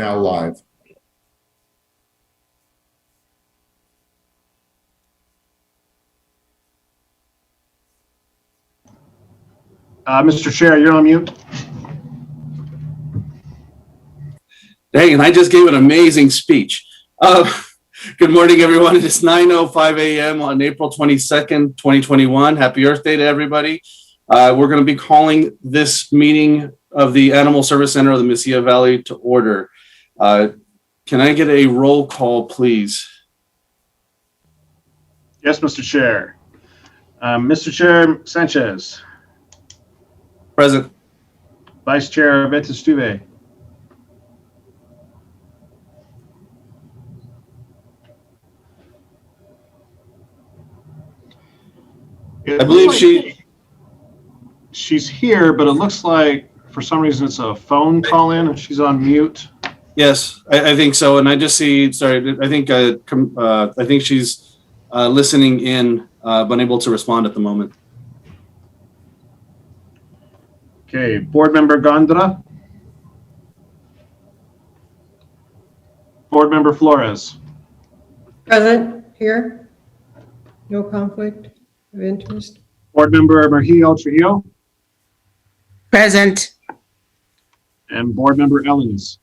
now live. Mr. Chair, you're on mute. Dang, and I just gave an amazing speech. Good morning, everyone. It is 9:05 a.m. on April 22nd, 2021. Happy Earth Day to everybody. We're going to be calling this meeting of the Animal Service Center of the Mesilla Valley to order. Can I get a roll call, please? Yes, Mr. Chair. Mr. Chair Sanchez. Present. Vice Chair Vetestuve. I believe she's here, but it looks like for some reason it's a phone call in and she's on mute. Yes, I think so. And I just see, sorry, I think she's listening in, but unable to respond at the moment. Okay, Board Member Gondra. Board Member Flores. Present, here. No conflict of interest. Board Member Trujillo. Present. And Board Member Ellens.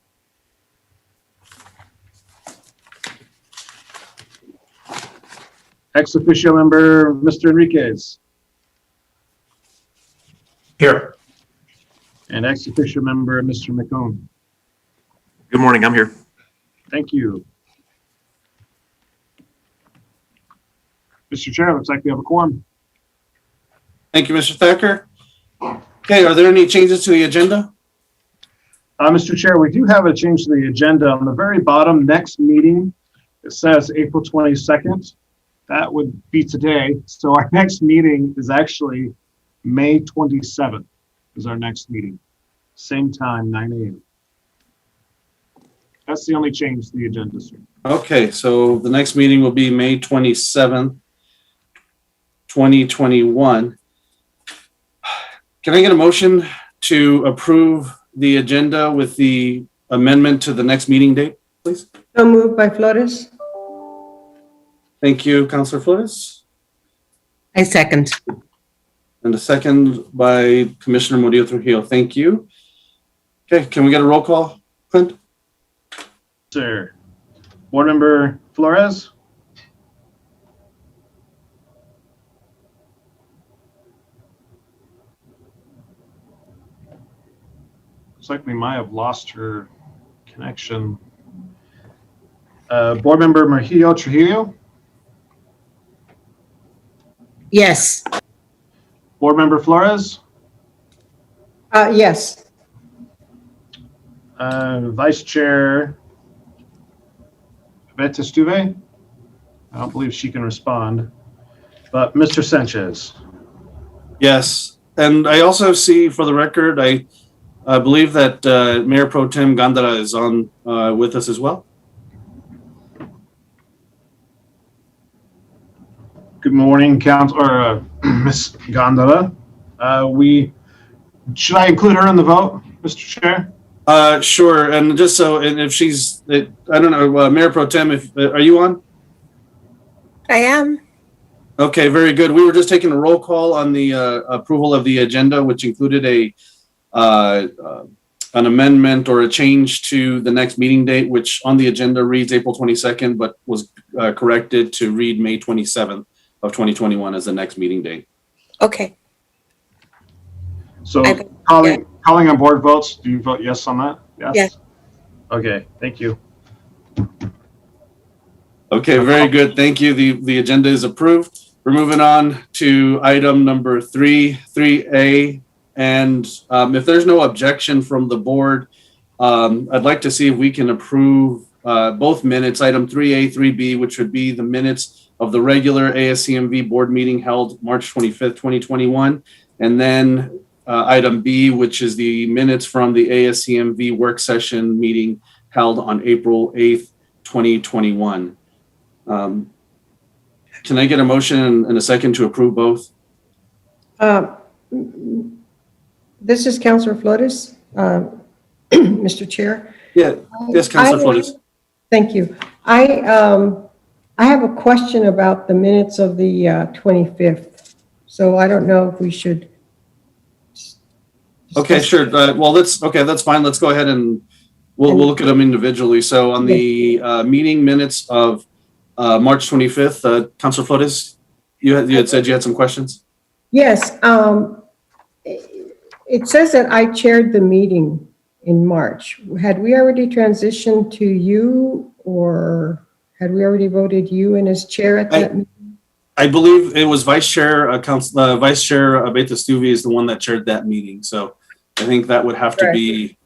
Ex officio member Mr. Enriquez. Here. And ex officio member Mr. McCone. Good morning. I'm here. Thank you. Mr. Chair, looks like we have a quorum. Thank you, Mr. Thacker. Okay, are there any changes to the agenda? Mr. Chair, we do have a change to the agenda. On the very bottom, next meeting, it says April 22nd. That would be today. So our next meeting is actually May 27th is our next meeting. Same time, 9 a.m. That's the only change to the agenda, sir. Okay, so the next meeting will be May 27th, 2021. Can I get a motion to approve the agenda with the amendment to the next meeting date, please? So moved by Flores. Thank you, Councilor Flores. I second. And a second by Commissioner Murillo Trujillo. Thank you. Okay, can we get a roll call, Clint? Sir. Board Member Flores. Looks like we might have lost her connection. Board Member Trujillo. Yes. Board Member Flores. Yes. Vice Chair Vetestuve. I don't believe she can respond, but Mr. Sanchez. Yes, and I also see, for the record, I believe that Mayor Pro Tem Gandara is on with us as well. Good morning, Council, or Ms. Gandara. Should I include her in the vote, Mr. Chair? Sure, and just so, and if she's, I don't know, Mayor Pro Tem, are you on? I am. Okay, very good. We were just taking a roll call on the approval of the agenda, which included an amendment or a change to the next meeting date, which on the agenda reads April 22nd, but was corrected to read May 27th of 2021 as the next meeting date. Okay. So calling on board votes, do you vote yes on that? Yes? Yes. Okay, thank you. Okay, very good. Thank you. The agenda is approved. We're moving on to item number 3A. And if there's no objection from the board, I'd like to see if we can approve both minutes, item 3A, 3B, which would be the minutes of the regular ASCMV board meeting held March 25th, 2021. And then item B, which is the minutes from the ASCMV work session meeting held on April 8th, 2021. Can I get a motion and a second to approve both? This is Councilor Flores, Mr. Chair. Yeah, yes, Councilor Flores. Thank you. I have a question about the minutes of the 25th. So I don't know if we should. Okay, discuss- sure. Well, that's fine. Let's go ahead and we'll look at them individually. So on the meeting minutes of March 25th, Councilor Flores, you had said you had some questions? Yes, it says that I chaired the meeting in March. Had we already transitioned to you, or had we already voted you in as chair at that meeting? I believe it was Vice Chair Abeta Stuvey is the one that chaired that meeting. So I think that would have to be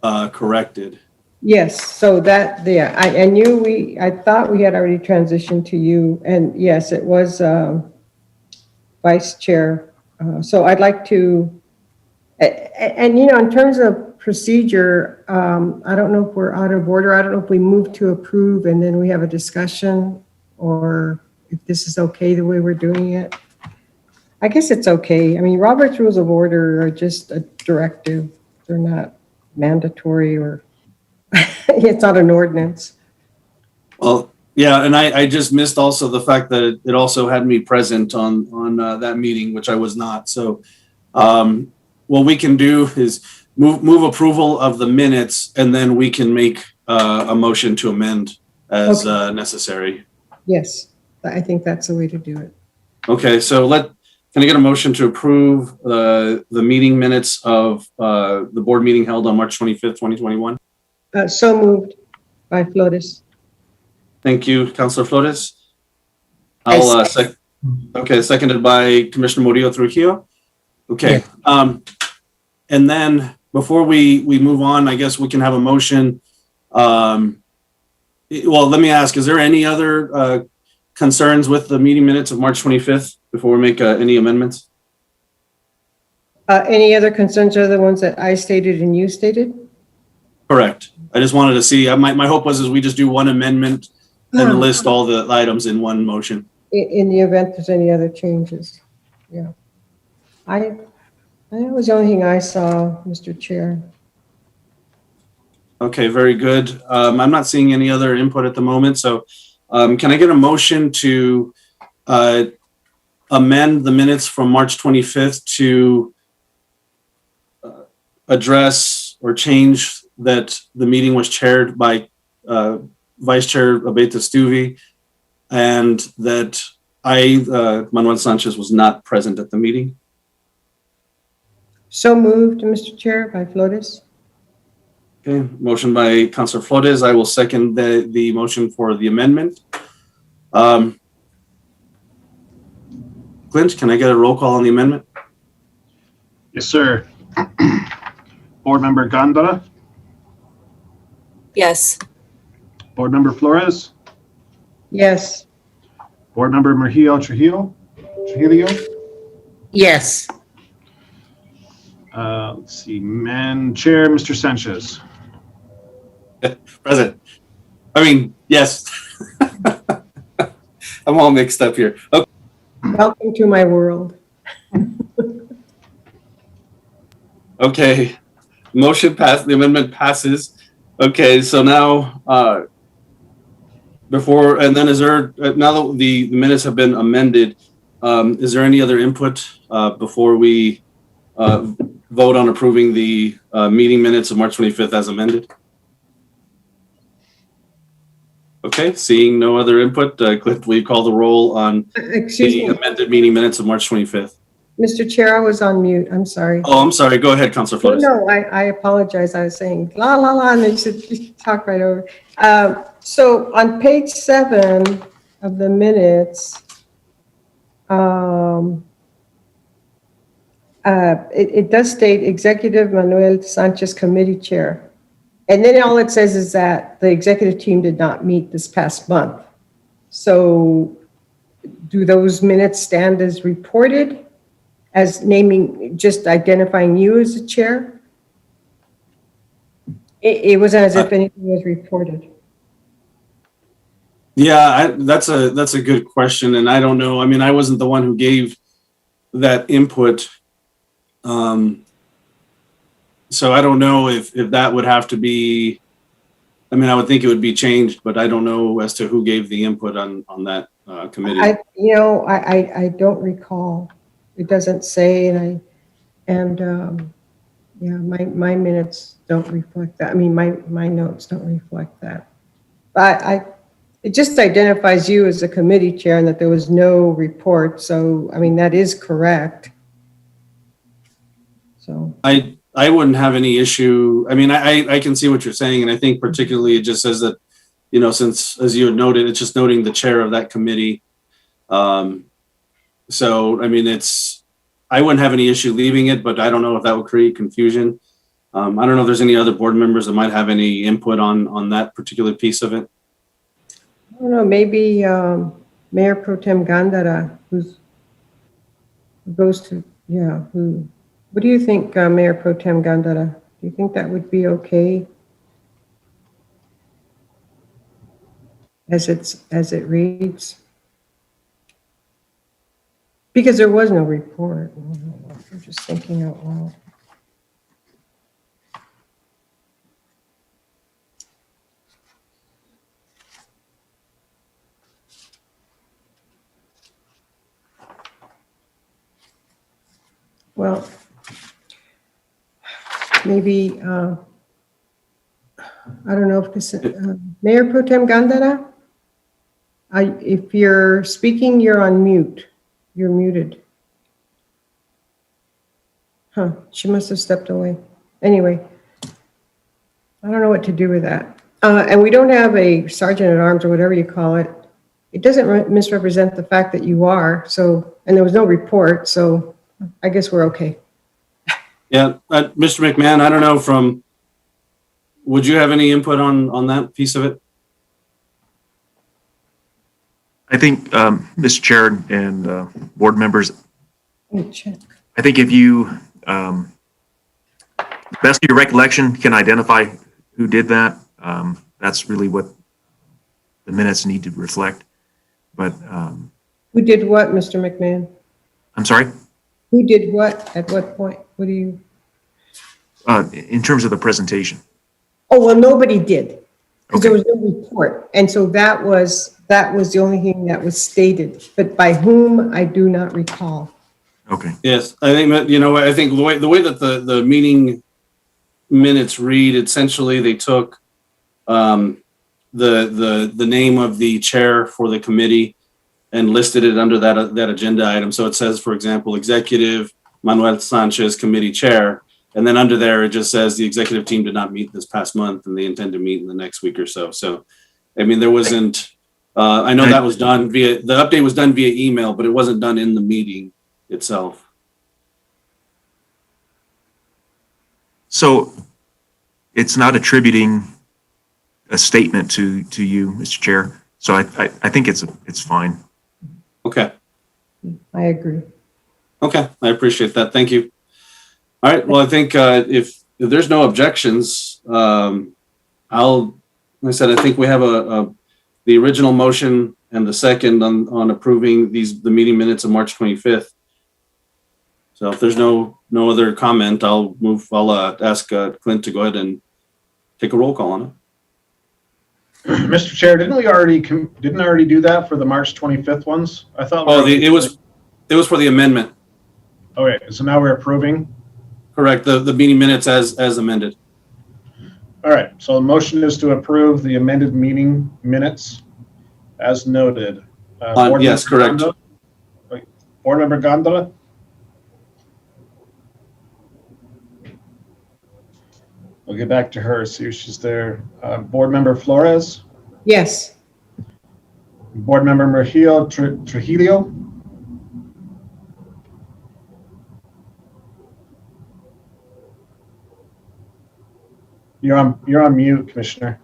corrected. Yes, so that, yeah, I thought we had already transitioned to you, and yes, it was vice chair. So I'd like to, and in terms of procedure, I don't know if we're out of order. I don't know if we move to approve and then we have a discussion, or if this is okay the way we're doing it. I guess it's okay. I mean, Robert's Rules of Order are just a directive. They're not mandatory, or it's not an ordinance. Well, yeah, and I just missed also the fact that it also had me present on that meeting, which I was not. So what we can do is move approval of the minutes, and then we can make a motion to amend as necessary. Yes, I think that's the way to do it. Okay, so can I get a motion to approve the meeting minutes of the board meeting held on March 25th, 2021? So moved by Flores. Thank you, Councilor Flores. I Seconded by Commissioner Murillo Trujillo. Okay. And then before we move on, I guess we can have a motion. Well, let me ask, is there any other concerns with the meeting minutes of March 25th before we make any amendments? Any other concerns are the ones that I stated and you stated? Correct. I just wanted to see, my hope was is we just do one amendment and list all the items in one motion. In the event there's any other changes. Yeah. That was the only thing I saw, Mr. Chair. Okay, very good. I'm not seeing any other input at the moment. So can I get a motion to amend the minutes from March 25th to address or change that the meeting was chaired by Vice Chair Abeta Stuvey, and that Manuel Sanchez, was not present at the meeting? So moved, Mr. Chair, by Flores. Okay, motion by Councilor Flores. I will second the motion for the amendment. Clint, can I get a roll call on the amendment? Yes, sir. Board Member Gonda, Yes. Board Member Flores, Yes. Board Member Trujillo. Yes. Let's see, Chair, Mr. Sanchez. Present. Yes. I'm all mixed up here. Okay. Welcome to my world. Okay. Motion passed. The amendment passes. Okay. So now, is there, now that the minutes have been amended, is there any other input before we vote on approving the meeting minutes of March 25th as amended? Okay, seeing no other input, Cliff, will you call the roll on Excuse the me, amended meeting minutes of March 25th? Mr. Chair, I was on mute. I'm sorry. Oh, I'm sorry. Go ahead, Councilor Flores. No, I apologize. I was saying la, la, la, and then you said talk right over. So on page 7 of the minutes, it does state Executive Manuel Sanchez Committee Chair. And then all it says is that the executive team did not meet this past month. So do those minutes stand as reported, as naming, just identifying you as the chair? It wasn't as if anything was reported. Yeah, that's a good question, and I don't know. I wasn't the one who gave that input. So I don't know if that would have to be, I mean, I would think it would be changed, but I don't know as to who gave the input on that committee. I don't recall. It doesn't say, yeah, my minutes don't reflect that. I mean, my notes don't reflect that. It just identifies you as a committee chair and that there was no report. So, I mean, that is correct. So, I wouldn't have any issue. I mean, I can see what you're saying, and I think particularly it just says that, you know, since, as you had noted, it's just noting the chair of that committee. So, I mean, I wouldn't have any issue leaving it, but I don't know if that would create confusion. I don't know if there's any other board members that might have any input on that particular piece of it. I don't know, maybe Mayor Pro Tem Gandara, who goes to, yeah, what do you think, Mayor Pro Tem Gandara? Do you think that would be okay? As it reads? Because there was no report. I'm just thinking out loud. Well, maybe, I don't know if this, Mayor Pro Tem Gandara? If you're speaking, you're on mute. You're muted. Huh, she must have stepped away. Anyway, I don't know what to do with that. And we don't have a sergeant at arms or whatever you call it. It doesn't misrepresent the fact that you are, so, and there was no report, so I guess we're okay. Yeah, Mr. McMahon, I don't know would you have any input on that piece of it? I think, Mr. Chair and board members, Let me check. I think if you, best of your recollection, can identify who did that, that's really what the minutes need to reflect. But Who did what, Mr. McMahon? I'm sorry? Who did what at what point? What do you? In terms of the presentation. Oh, well, nobody did. Because there Okay. was no report. And so that was the only thing that was stated. But by whom, I do not recall. Okay. Yes, I think that, you know, I think the way that the meeting minutes read, essentially they took the name of the chair for the committee and listed it under that agenda item. So it says, for example, Executive Manuel Sanchez, Committee Chair, and then under there it just says the executive team did not meet this past month and they intend to meet in the next week or so. So, I mean, there wasn't. I know that was done the update was done via email, but it wasn't done in the meeting itself. So it's not attributing a statement to you, Mr. Chair. So I think it's fine. Okay. I agree. Okay. I appreciate that. Thank you. All right. Well, I think if there's no objections, like I said, I think we have the original motion and the second on approving the meeting minutes of March 25th. So if there's no other comment, I'll ask Clint to go ahead and take a roll call on it. Mr. Chair, didn't we already do that for the March 25th ones? I thought. It was for the amendment. Okay, so now we're approving. Correct. The meeting minutes as amended. All right, so the motion is to approve the amended meeting minutes as noted. Board Yes, Member correct. Gonda? Wait, Board Member Gondola? We'll get back to her, see if she's there. Board Member Flores? Yes. Board Member Mejia Trujillo? You're on mute, Commissioner.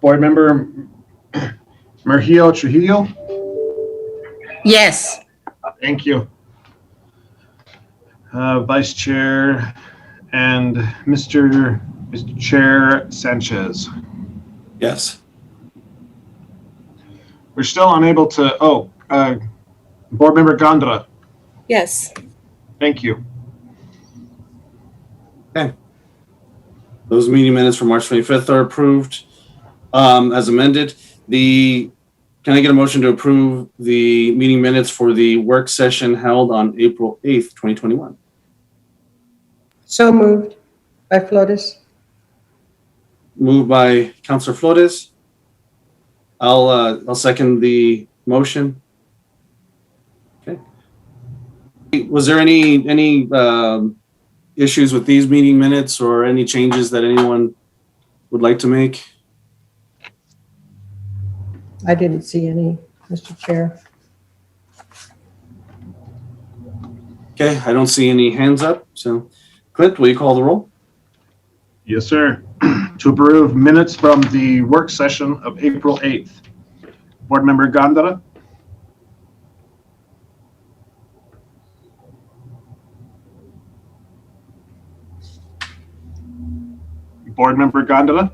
Board Member Mejia Trujillo? Yes. Thank you. Vice Chair and Mr. Chair Sanchez. Yes. We're still unable to, Board Member Gondra, Yes. thank you. Those meeting minutes for March 25th are approved as amended. Can I get a motion to approve the meeting minutes for the work session held on April 8th, 2021? So moved by Flores. Moved by Councilor Flores. I'll second the motion. Okay. Was there any issues with these meeting minutes or any changes that anyone would like to make? I didn't see any, Mr. Chair. Okay, I don't see any hands up. So, Clint, will you call the roll? Yes, sir. To approve minutes from the work session of April 8th. Board Member Gondra, Board Member Gondra,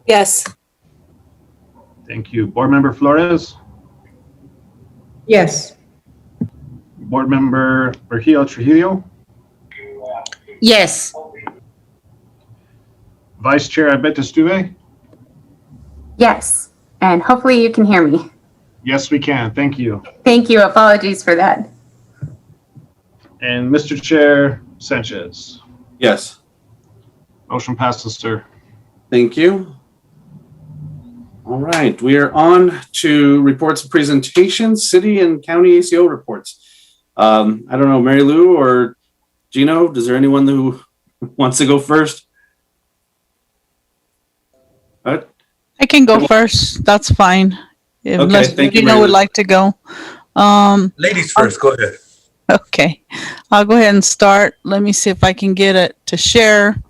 Yes. thank you. Board Member Flores, Yes. Board Member Virgil Trujillo, Yes. Vice Chair Abete. Yes, and hopefully you can hear me. Yes, we can. Thank you. Thank you. Apologies for that. And Mr. Chair Sanchez. Yes. Motion passes, sir. Thank you. All right, we are on to reports and presentations, city and county ACO reports. I don't know, Mary Lou or Gino, is there anyone who wants to go first? All right. I can go first. That's fine. Unless thank you, Gino Mary would Lou. like to go. Ladies first, go ahead. Okay. I'll go ahead and start. Let me see if I can get it to share.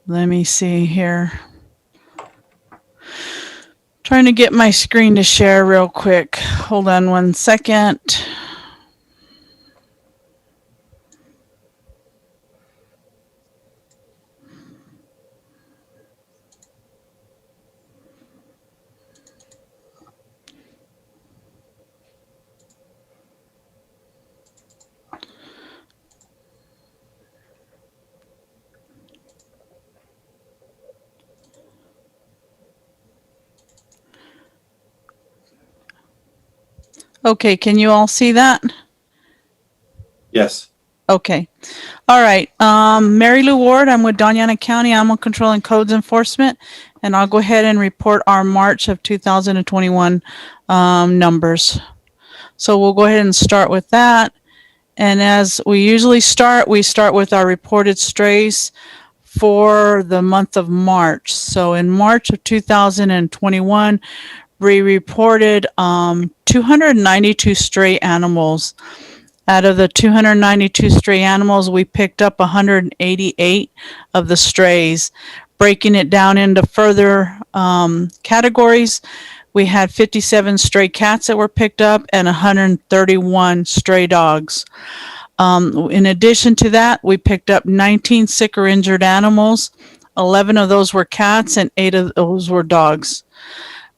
Let me see here. Trying to get my screen to share real quick. Hold on one second. Okay, can you all see that? Yes. Okay. All right. Mary Lou Ward, I'm with Doñana County Animal Control and Codes Enforcement, and I'll go ahead and report our March of 2021 numbers. So we'll go ahead and start with that. And as we usually start, we start with our reported strays for the month of March. So in March of 2021, we reported 292 stray animals. Out of the 292 stray animals, we picked up 188 of the strays. Breaking it down into further categories, we had 57 stray cats that were picked up and 131 stray dogs. In addition to that, we picked up 19 sick or injured animals. 11 of those were cats and 8 of those were dogs.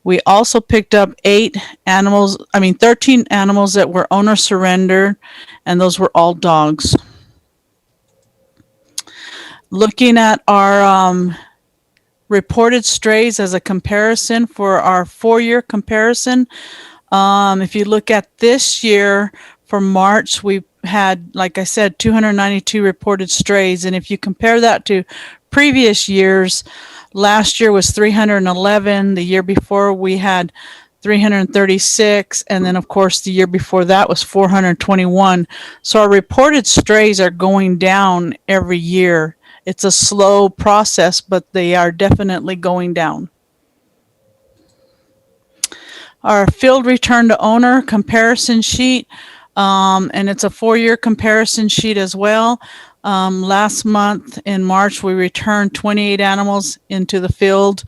We also picked up 13 animals that were owner surrendered, and those were all dogs. Looking at our reported strays as a comparison for our 4-year comparison, if you look at this year for March, we had, like I said, 292 reported strays. And if you compare that to previous years, last year was 311. The year before we had 336. And then, of course, the year before that was 421. So our reported strays are going down every year. It's a slow process, but they are definitely going down. Our field return to owner comparison sheet, and it's a 4-year comparison sheet as well. Last month in March, we returned 28 animals into the field.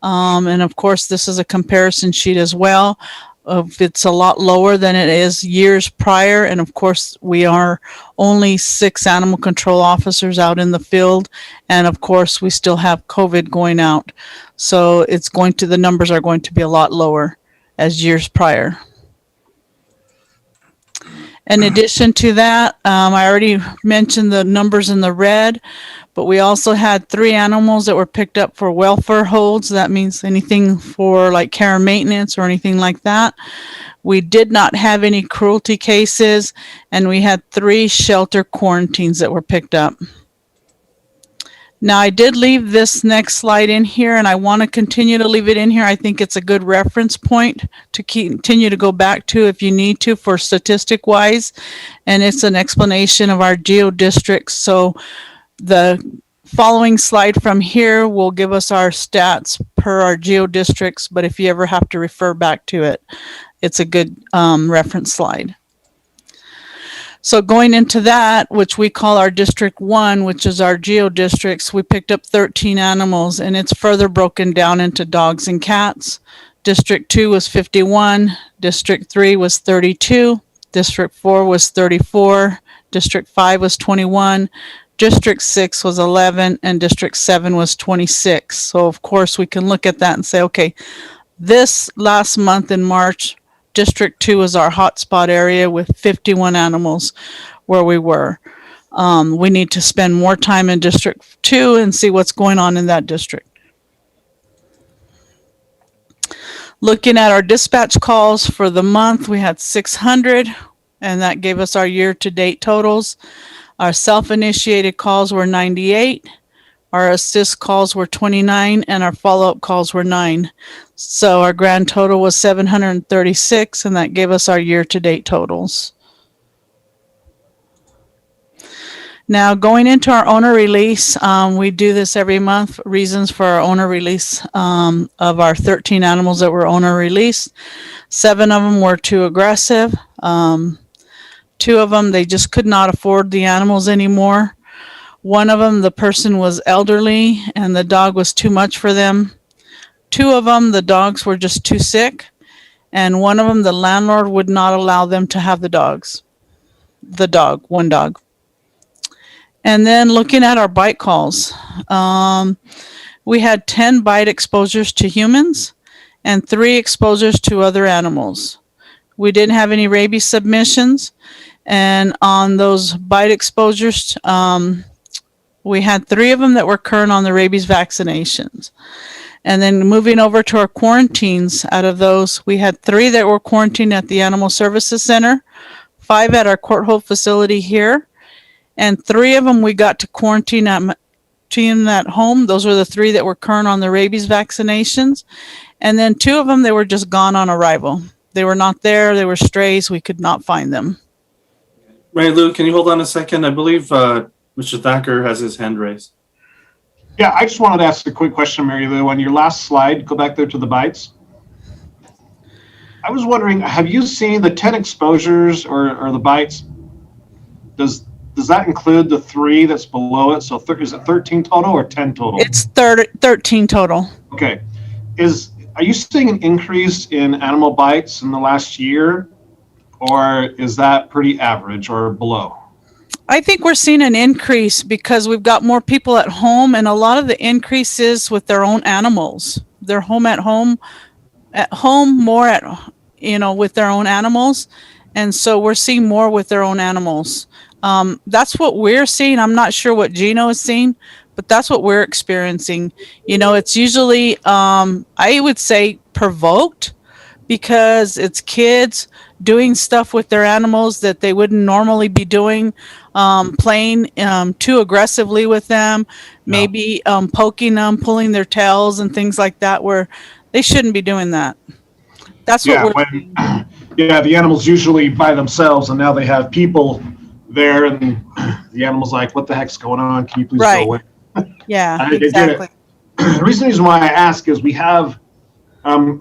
And of course, this is a comparison sheet as well. if it's a lot lower than it is years prior. And of course, we are only 6 animal control officers out in the field. And of course, we still have COVID going out. So the numbers are going to be a lot lower as years prior. In addition to that, I already mentioned the numbers in the red, but we also had 3 animals that were picked up for welfare holds. That means anything for like care and maintenance or anything like that. We did not have any cruelty cases, and we had 3 shelter quarantines that were picked up. Now, I did leave this next slide in here, and I want to continue to leave it in here. I think it's a good reference point to continue to go back to if you need to for statistic wise, and it's an explanation of our geo districts. So the following slide from here will give us our stats per our geo districts, but if you ever have to refer back to it, it's a good reference slide. So going into that, which we call our District 1, which is our geo districts, we picked up 13 animals, and it's further broken down into dogs and cats. District 2 was 51, District 3 was 32, District 4 was 34, District 5 was 21, District 6 was 11, and District 7 was 26. So of course we can look at that and say, okay, this last month in March, District 2 is our hotspot area with 51 animals where we were. We need to spend more time in District 2 and see what's going on in that district. Looking at our dispatch calls for the month, we had 600, and that gave us our year-to-date totals. Our self-initiated calls were 98. Our assist calls were 29, and our follow-up calls were 9. So our grand total was 736, and that gave us our year-to-date totals. Now, going into our owner release, we do this every month, reasons for our owner release of our 13 animals that were owner released. 7 of them were too aggressive. 2 of them, they just could not afford the animals anymore. 1 of them, the person was elderly and the dog was too much for them. 2 of them, the dogs were just too sick. And 1 of them, the landlord would not allow them to have the dogs. The dog, 1 dog. And then looking at our bite calls, we had 10 bite exposures to humans and 3 exposures to other animals. We didn't have any rabies submissions. And on those bite exposures, we had 3 of them that were current on the rabies vaccinations. And then moving over to our quarantines, out of those, we had 3 that were quarantined at the Animal Services Center, 5 at our court hold facility here, and 3 of them we got to quarantine at home. Those were the 3 that were current on the rabies vaccinations. And then 2 of them, they were just gone on arrival. They were not there. They were strays. We could not find them. Mary Lou, can you hold on a second? I believe Mr. Thacker has his hand raised. Yeah, I just wanted to ask a quick question, Mary Lou. On your last slide, go back there to the bites. I was wondering, have you seen the 10 exposures or the bites? Does that include the 3 that's below it? So is it 13 total or 10 total? It's 13 total. Okay. Are you seeing an increase in animal bites in the last year, or is that pretty average or below? I think we're seeing an increase because we've got more people at home, and a lot of the increase is with their own animals. They're at home more with their own animals. And so we're seeing more with their own animals. That's what we're seeing. I'm not sure what Gino is seeing, but that's what we're experiencing. It's usually, I would say, provoked because it's kids doing stuff with their animals that they wouldn't normally be doing, playing too aggressively with them, maybe poking them, pulling their tails and things like that, where they shouldn't be doing that. That's what we're seeing. Yeah, the animal's usually by themselves, and now they have people there, and the animal's like, what the heck's going on? Can you please go away? Yeah, They did it. exactly. The reason why I ask is we have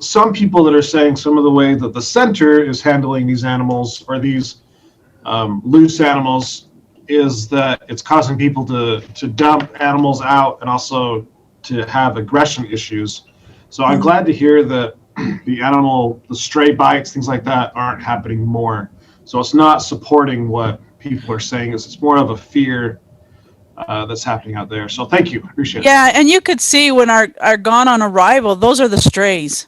some people that are saying some of the way that the center is handling these animals or these loose animals is that it's causing people to dump animals out and also to have aggression issues. So I'm glad to hear that the stray bites, things like that aren't happening more. So it's not supporting what people are saying. It's more of a fear that's happening out there. So thank you. I appreciate it. Yeah, and you could see when our gone on arrival, those are the strays.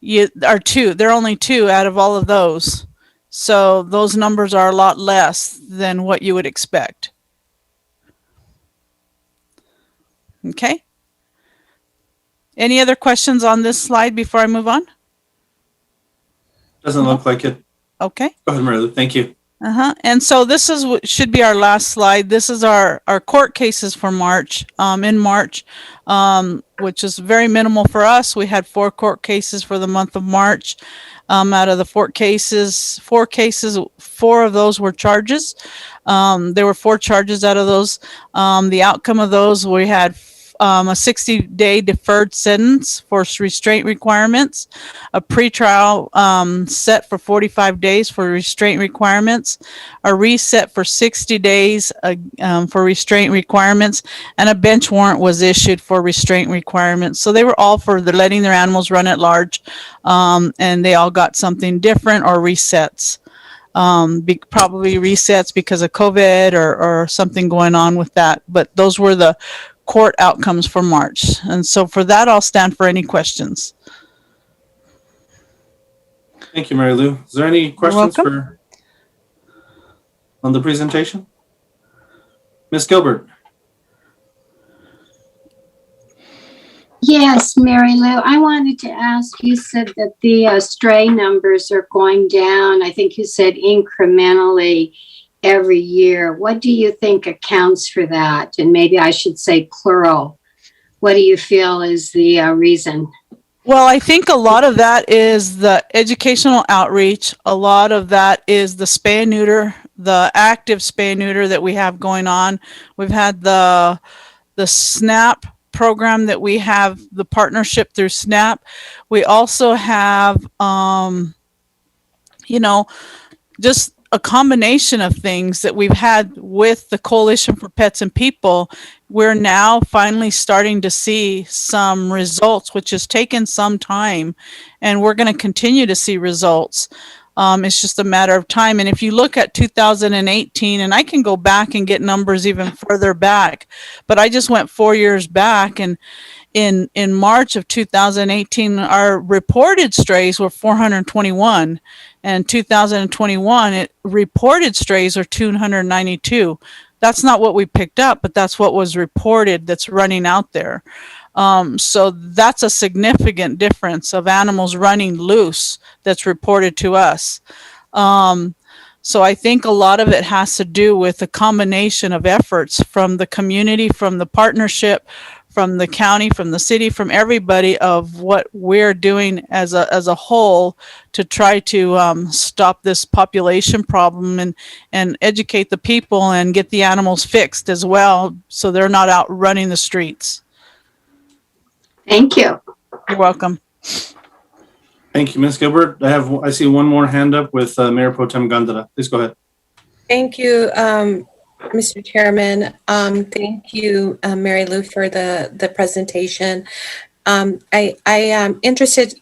They're only two out of all of those. So those numbers are a lot less than what you would expect. Okay. Any other questions on this slide before I move on? Doesn't look like it. Okay. Go ahead, Mary Lou. Thank you. And so this is what should be our last slide. This is our court cases for March, in March, which is very minimal for us. We had 4 court cases for the month of March. Out of the 4 cases, 4 of those were charges. There were 4 charges out of those. The outcome of those, we had a 60-day deferred sentence for restraint requirements, a pretrial set for 45 days for restraint requirements, a reset for 60 days for restraint requirements, and a bench warrant was issued for restraint requirements. So they were all for letting their animals run at large, and they all got something different or resets. Probably resets because of COVID or something going on with that. But those were the court outcomes for March. And so for that, I'll stand for any questions. Thank you, Mary Lou. Is there any questions welcome. on the presentation? Ms. Gilbert. Yes, Mary Lou, I wanted to ask, you said that the stray numbers are going down. I think you said incrementally every year. What do you think accounts for that? And maybe I should say plural. What do you feel is the reason? Well, I think a lot of that is the educational outreach. A lot of that is the spay and neuter, the active spay and neuter that we have going on. We've had the SNAP program that we have, the partnership through SNAP. We also have, just a combination of things that we've had with the Coalition for Pets and People. We're now finally starting to see some results, which has taken some time, and we're going to continue to see results. It's just a matter of time. And if you look at 2018, and I can go back and get numbers even further back, but I just went 4 years back, and in March of 2018, our reported strays were 421. And 2021, reported strays are 292. That's not what we picked up, but that's what was reported that's running out there. So that's a significant difference of animals running loose that's reported to us. So I think a lot of it has to do with a combination of efforts from the community, from the partnership, from the county, from the city, from everybody, of what we're doing as a whole to try to stop this population problem and educate the people and get the animals fixed as well, so they're not out running the streets. Thank you. You're welcome. Thank you, Ms. Gilbert. I see one more hand up with Mayor Pro Tem Gandara. Please go ahead. Thank you, Mr. Chairman. Thank you, Mary Lou, for the presentation. I am interested,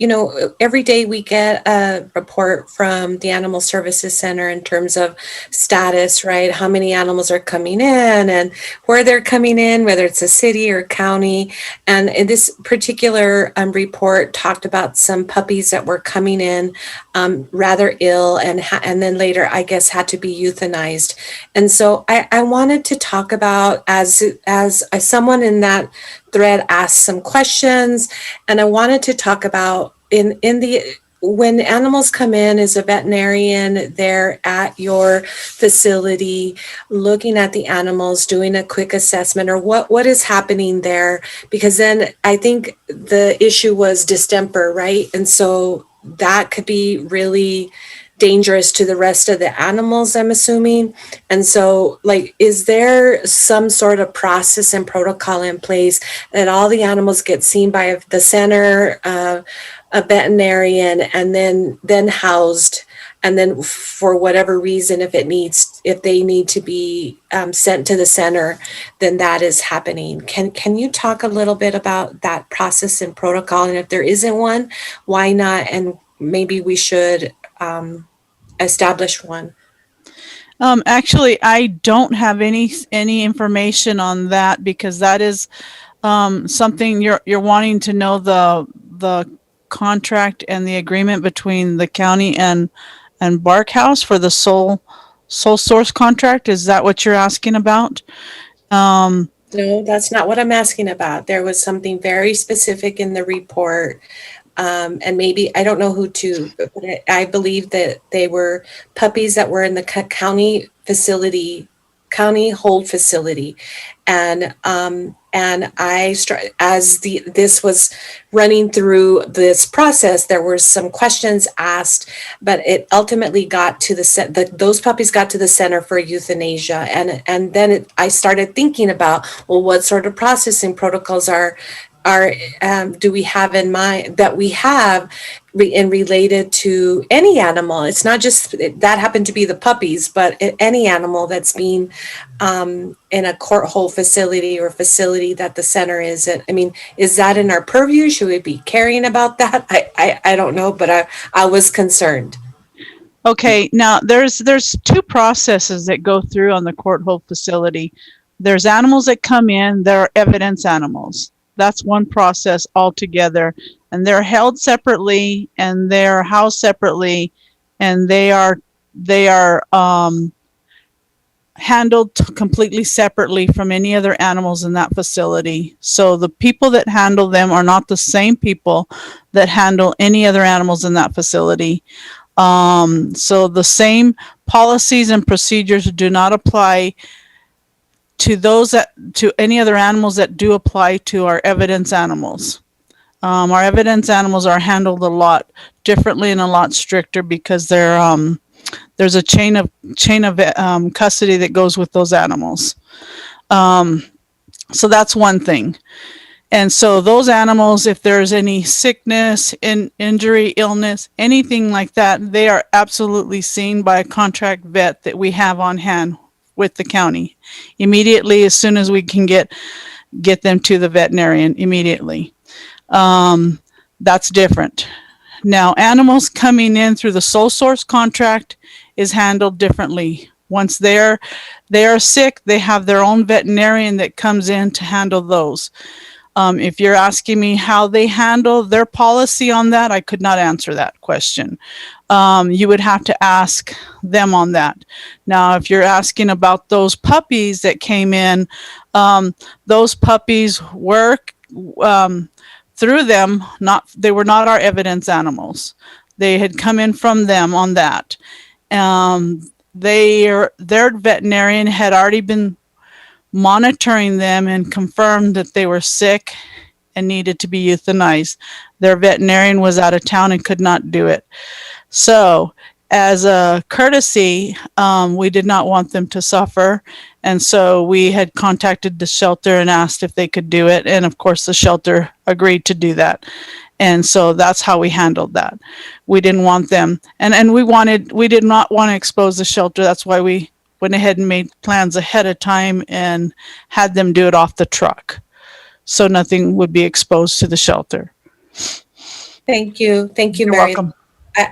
every day we get a report from the Animal Services Center in terms of status, right? How many animals are coming in and where they're coming in, whether it's a city or county. And in this particular report talked about some puppies that were coming in rather ill and then later, I guess, had to be euthanized. And so I wanted to talk about, as someone in that thread asked some questions, and I wanted to talk about when animals come in as a veterinarian, they're at your facility looking at the animals, doing a quick assessment, or what is happening there, because then I think the issue was distemper, right? And so that could be really dangerous to the rest of the animals, I'm assuming. And so, is there some sort of process and protocol in place that all the animals get seen by the center, a veterinarian, and then housed and then for whatever reason, if they need to be sent to the center, then that is happening. Can you talk a little bit about that process and protocol? And if there isn't one, why not? And maybe we should establish one. Actually, I don't have any information on that, because that is something you're wanting to know, the contract and the agreement between the county and Barkhouse for the sole source contract. Is that what you're asking about? No, that's not what I'm asking about. There was something very specific in the report. And maybe, I don't know who to, but I believe that they were puppies that were in the county hold facility. And this was running through this process, there were some questions asked, but it ultimately got to those puppies got to the Center for Euthanasia. And then I started thinking about, well, what sort of processing protocols do we have in mind that we have related to any animal? It's not just that happened to be the puppies, but any animal that's being in a court hold facility or facility that the center is in. I mean, is that in our purview? Should we be caring about that? I don't know, but I was concerned. Okay, now there's two processes that go through on the court hold facility. There's animals that come in, there are evidence animals. That's one process altogether, and they're held separately and they're housed separately, and they are handled completely separately from any other animals in that facility. So the people that handle them are not the same people that handle any other animals in that facility. So the same policies and procedures do not apply to any other animals that do apply to our evidence animals. Our evidence animals are handled a lot differently and a lot stricter, because there's a chain of custody that goes with those animals. So that's one thing. And so those animals, if there's any sickness, injury, illness, anything like that, they are absolutely seen by a contract vet that we have on hand with the county immediately, as soon as we can get them to the veterinarian immediately. That's different. Now, animals coming in through the sole source contract is handled differently. Once they are sick, they have their own veterinarian that comes in to handle those. If you're asking me how they handle their policy on that, I could not answer that question. You would have to ask them on that. Now, if you're asking about those puppies that came in, those puppies work through them. They were not our evidence animals. They had come in from them on that. Their veterinarian had already been monitoring them and confirmed that they were sick and needed to be euthanized. Their veterinarian was out of town and could not do it. So, as a courtesy, we did not want them to suffer. And so we had contacted the shelter and asked if they could do it. And of course, the shelter agreed to do that. And so that's how we handled that. We didn't want them. And we did not want to expose the shelter. That's why we went ahead and made plans ahead of time and had them do it off the truck, so nothing would be exposed to the shelter. Thank you. Thank you, You're Mary. welcome.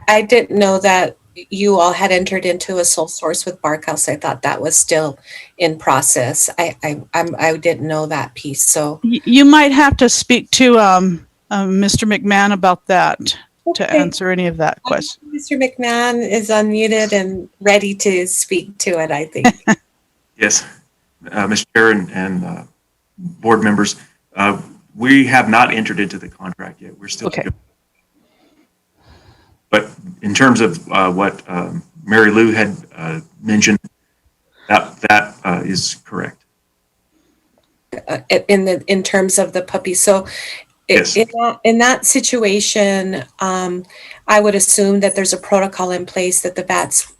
I didn't know that you all had entered into a sole source with Barkhouse. I thought that was still in process. I didn't know that piece. So You might have to speak to Mr. McMahon about that to Okay. answer any of that question. Mr. McMahon is unmuted and ready to speak to it, I think. Yes, Mr. Chair and board members, we have not entered into the contract yet. We're still. Okay. But in terms of what Mary Lou had mentioned, that is correct. In terms of the puppy. So Yes. in that situation, I would assume that there's a protocol in place that the vets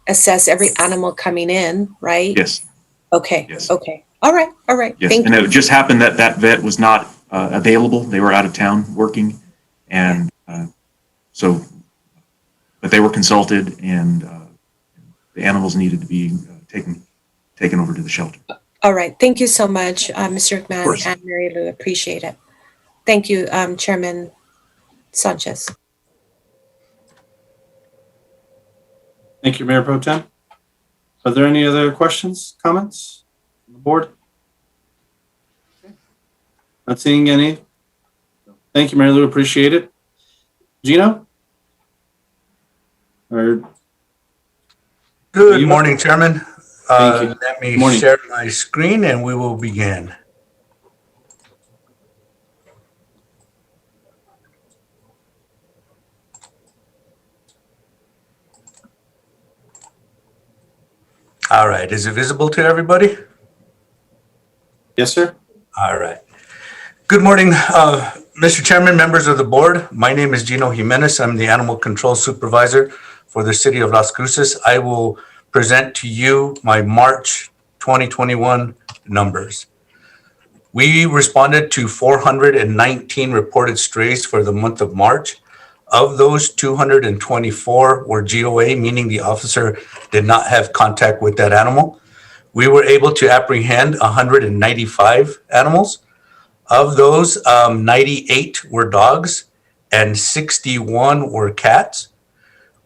assess every animal coming in, right? Yes. Okay. Yes. Okay. All right. All right. Yes. Thank And you. it just happened that that vet was not available. They were out of town working. And so but they were consulted, and the animals needed to be taken over to the shelter. All right. Thank you so much, Mr. Of McMahon course. and Mary Lou. Appreciate it. Thank you, Chairman Sanchez. Thank you, Mayor Pro Tem. Are there any other questions, comments on the board? Not seeing any. Thank you, Mary Lou. Appreciate it. Gino? Or Good morning, Chairman. Thank you. Let me Morning. share my screen and we will begin. All right, is it visible to everybody? Yes, sir. All right. Good morning, Mr. Chairman, members of the board. My name is Gino Jimenez. I'm the Animal Control Supervisor for the City of Las Cruces. I will present to you my March 2021 numbers. We responded to 419 reported strays for the month of March. Of those, 224 were GOA, meaning the officer did not have contact with that animal. We were able to apprehend 195 animals. Of those, 98 were dogs and 61 were cats.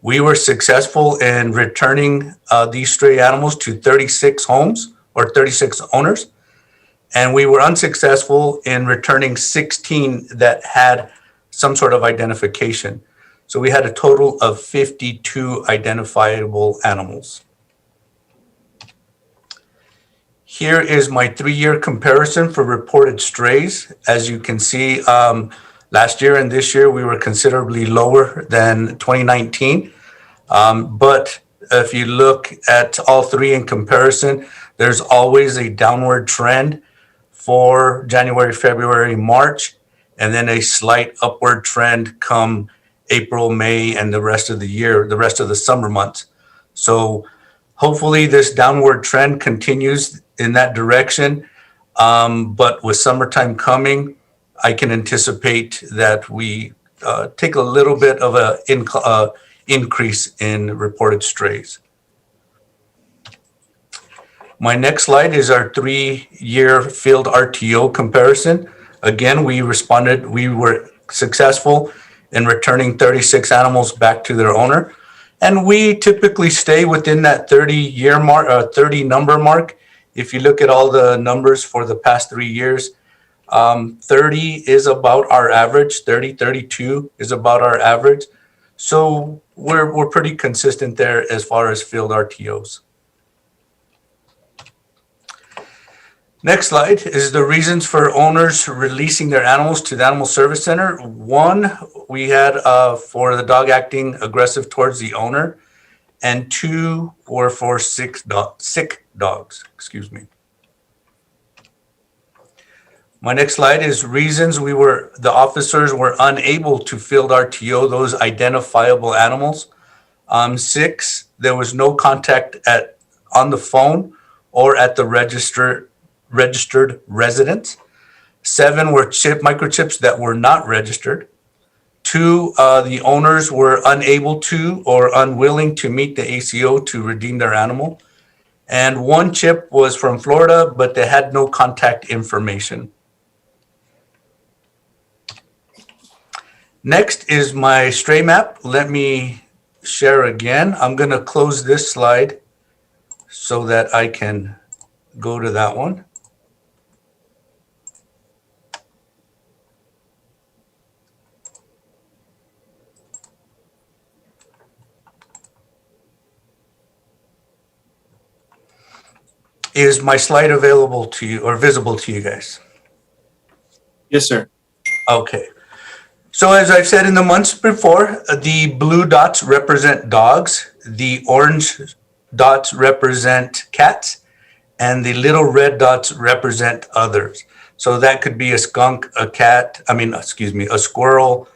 We were successful in returning these stray animals to 36 homes or 36 owners. And we were unsuccessful in returning 16 that had some sort of identification. So we had a total of 52 identifiable animals. Here is my 3-year comparison for reported strays. As you can see, last year and this year, we were considerably lower than 2019. But if you look at all three in comparison, there's always a downward trend for January, February, March, and then a slight upward trend come April, May, and the rest of the year, the rest of the summer months. So hopefully this downward trend continues in that direction. But with summertime coming, I can anticipate that we take a little bit of a increase in reported strays. My next slide is our 3-year field RTO comparison. Again, we were successful in returning 36 animals back to their owner. And we typically stay within that 30-year mark, 30 number mark. If you look at all the numbers for the past 3 years, 30 is about our average, 30, 32 is about our average. So we're pretty consistent there as far as field RTOs. Next slide is the reasons for owners releasing their animals to the Animal Service Center. One, we had for the dog acting aggressive towards the owner, and 2 were for sick dogs, excuse me. My next slide is reasons the officers were unable to field RTO those identifiable animals. 6, there was no contact on the phone or at the registered residence. 7 were microchips that were not registered. 2, the owners were unable to or unwilling to meet the ACO to redeem their animal. And 1 chip was from Florida, but they had no contact information. Next is my stray map. Let me share again. I'm going to close this slide so that I can go to that one. Is my slide available to you or visible to you guys? Yes, sir. Okay. So as I've said in the months before, the blue dots represent dogs, the orange dots represent cats, and the little red dots represent others. So that could be a skunk, a squirrel,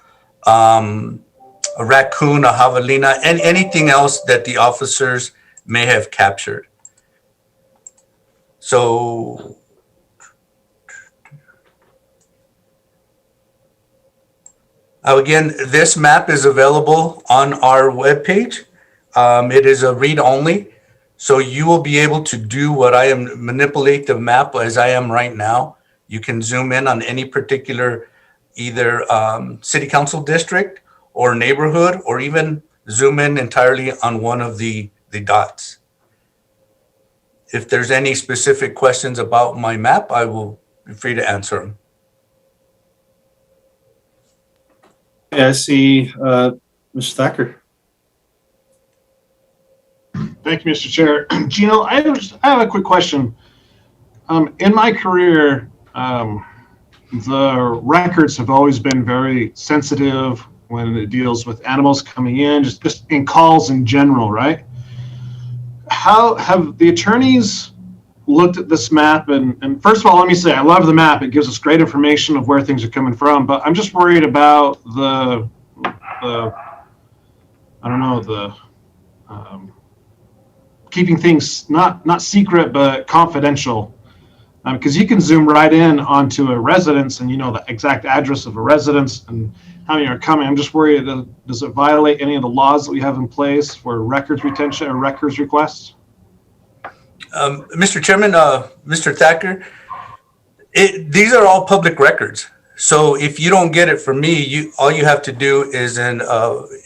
a raccoon, a javelina, and anything else that the officers may have captured. So Again, this map is available on our webpage. It is a read-only, so you will be able to do what I am, manipulate the map as I am right now. You can zoom in on any particular either city council district or neighborhood, or even zoom in entirely on one of the dots. If there's any specific questions about my map, I will be free to answer them. Yeah, I see, Mr. Thacker. Thank you, Mr. Chair. Gino, I have a quick question. In my career, the records have always been very sensitive when it deals with animals coming in, just in calls in general, right? How have the attorneys looked at this map? And first of all, let me say, I love the map. It gives us great information of where things are coming from, but I'm just worried about the I don't know, the keeping things not secret, but confidential. Because you can zoom right in onto a residence and you know the exact address of a residence and how many are coming. I'm just worried, does it violate any of the laws that we have in place for records retention or records requests? Mr. Chairman, Mr. Thacker, these are all public records. So if you don't get it from me, all you have to do is an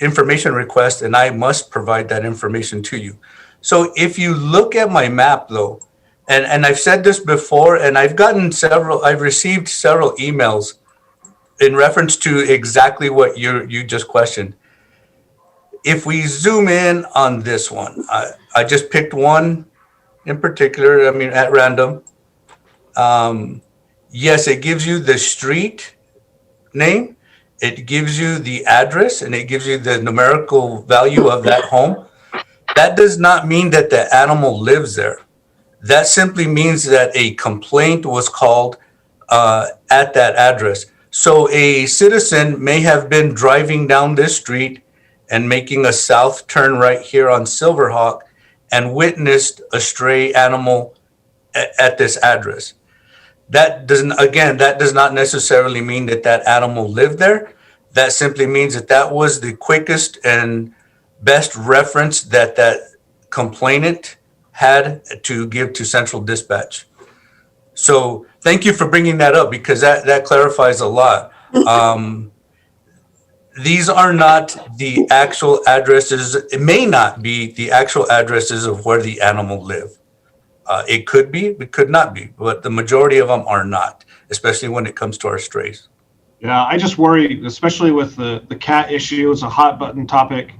information request, and I must provide that information to you. So if you look at my map, though, and I've said this before, and I've received several emails in reference to exactly what you just questioned. If we zoom in on this one, I just picked one in particular, I mean, at random. Yes, it gives you the street name, it gives you the address, and it gives you the numerical value of that home. That does not mean that the animal lives there. That simply means that a complaint was called at that address. So a citizen may have been driving down this street and making a south turn right here on Silverhawk and witnessed a stray animal at this address. That does not necessarily mean that that animal lived there. That simply means that that was the quickest and best reference that that complainant had to give to Central Dispatch. So thank you for bringing that up, because that clarifies a lot. These are not the actual addresses. It may not be the actual addresses of where the animal lived. It could be, it could not be, but the majority of them are not, especially when it comes to our strays. Yeah, I just worry, especially with the cat issue. It's a hot button topic.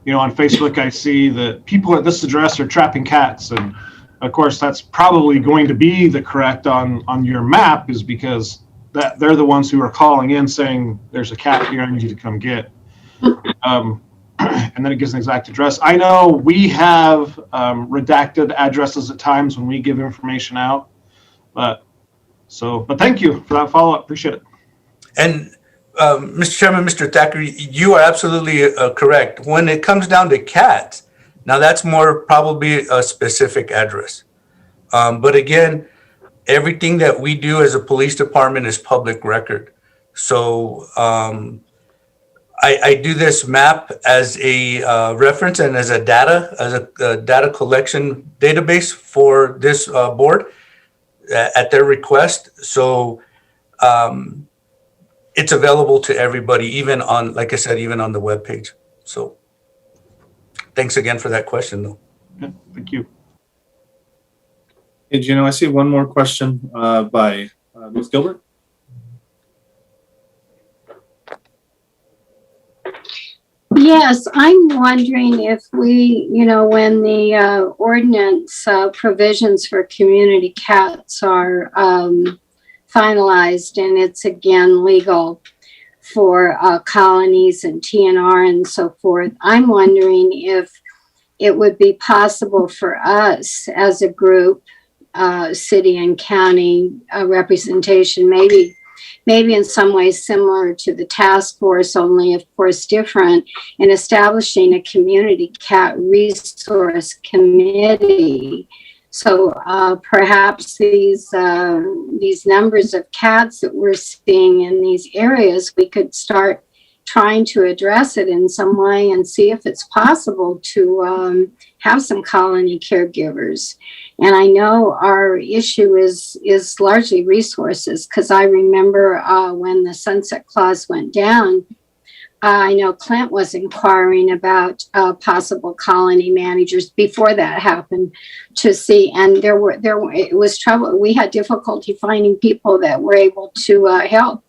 You know, on Facebook, I see that people at this address are trapping cats. And of course, that's probably going to be the correct on your map, is because that they're the ones who are calling in saying there's a cat here I need you to come get. And then it gives an exact address. I know we have redacted addresses at times when we give information out, but thank you for that follow-up. Appreciate it. And Mr. Chairman, Mr. Thacker, you are absolutely correct. When it comes down to cats, now that's more probably a specific address. But again, everything that we do as a police department is public record. So I do this map as a reference and as a data collection database for this board at their request. So it's available to everybody, even on, like I said, even on the webpage. So thanks again for that question, though. Yeah, thank you. Hey, Gino, I see one more question by Ms. Gilbert. Yes, I'm wondering if we, when the ordinance provisions for community cats are finalized and it's again legal for colonies and TNR and so forth, I'm wondering if it would be possible for us as a group, city and county representation, maybe in some ways similar to the task force, only of course different, in establishing a community cat resource committee. So perhaps these numbers of cats that we're seeing in these areas, we could start trying to address it in some way and see if it's possible to have some colony caregivers. And I know our issue is largely resources, because I remember when the sunset clause went down, I know Clint was inquiring about possible colony managers before that happened to see, and it was trouble. We had difficulty finding people that were able to help.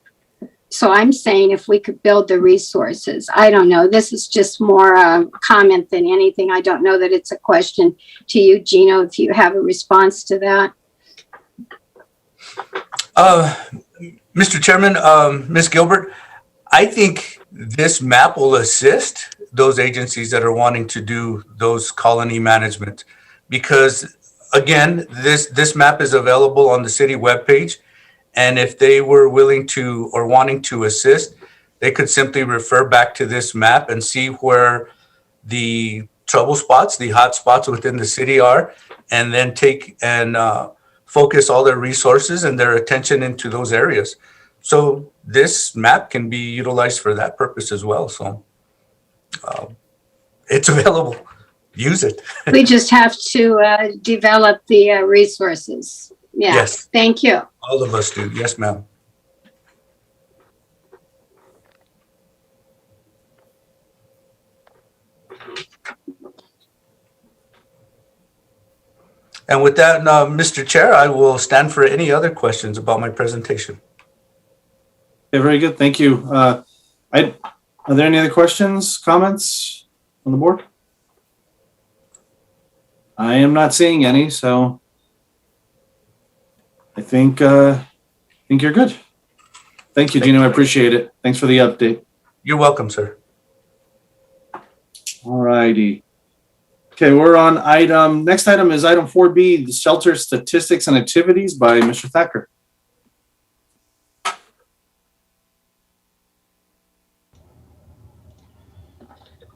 So I'm saying if we could build the resources, I don't know. This is just more a comment than anything. I don't know that it's a question to you, Gino, if you have a response to that. Mr. Chairman, Ms. Gilbert, I think this map will assist those agencies that are wanting to do those colony management, because again, this map is available on the city webpage. And if they were willing to or wanting to assist, they could simply refer back to this map and see where the trouble spots, the hot spots within the city are, and then take and focus all their resources and their attention into those areas. So this map can be utilized for that purpose as well. So it's available. Use it. We just have to develop the resources. Yeah. Yes. Thank you. All of us do. Yes, ma'am. And with that, Mr. Chair, I will stand for any other questions about my presentation. Yeah, very good. Thank you. Are there any other questions, comments on the board? I am not seeing any, so I think you're good. Thank you, Gino. I appreciate it. Thanks for the update. You're welcome, sir. All righty. Okay, we're on next item is item 4B, the shelter statistics and activities by Mr. Thacker.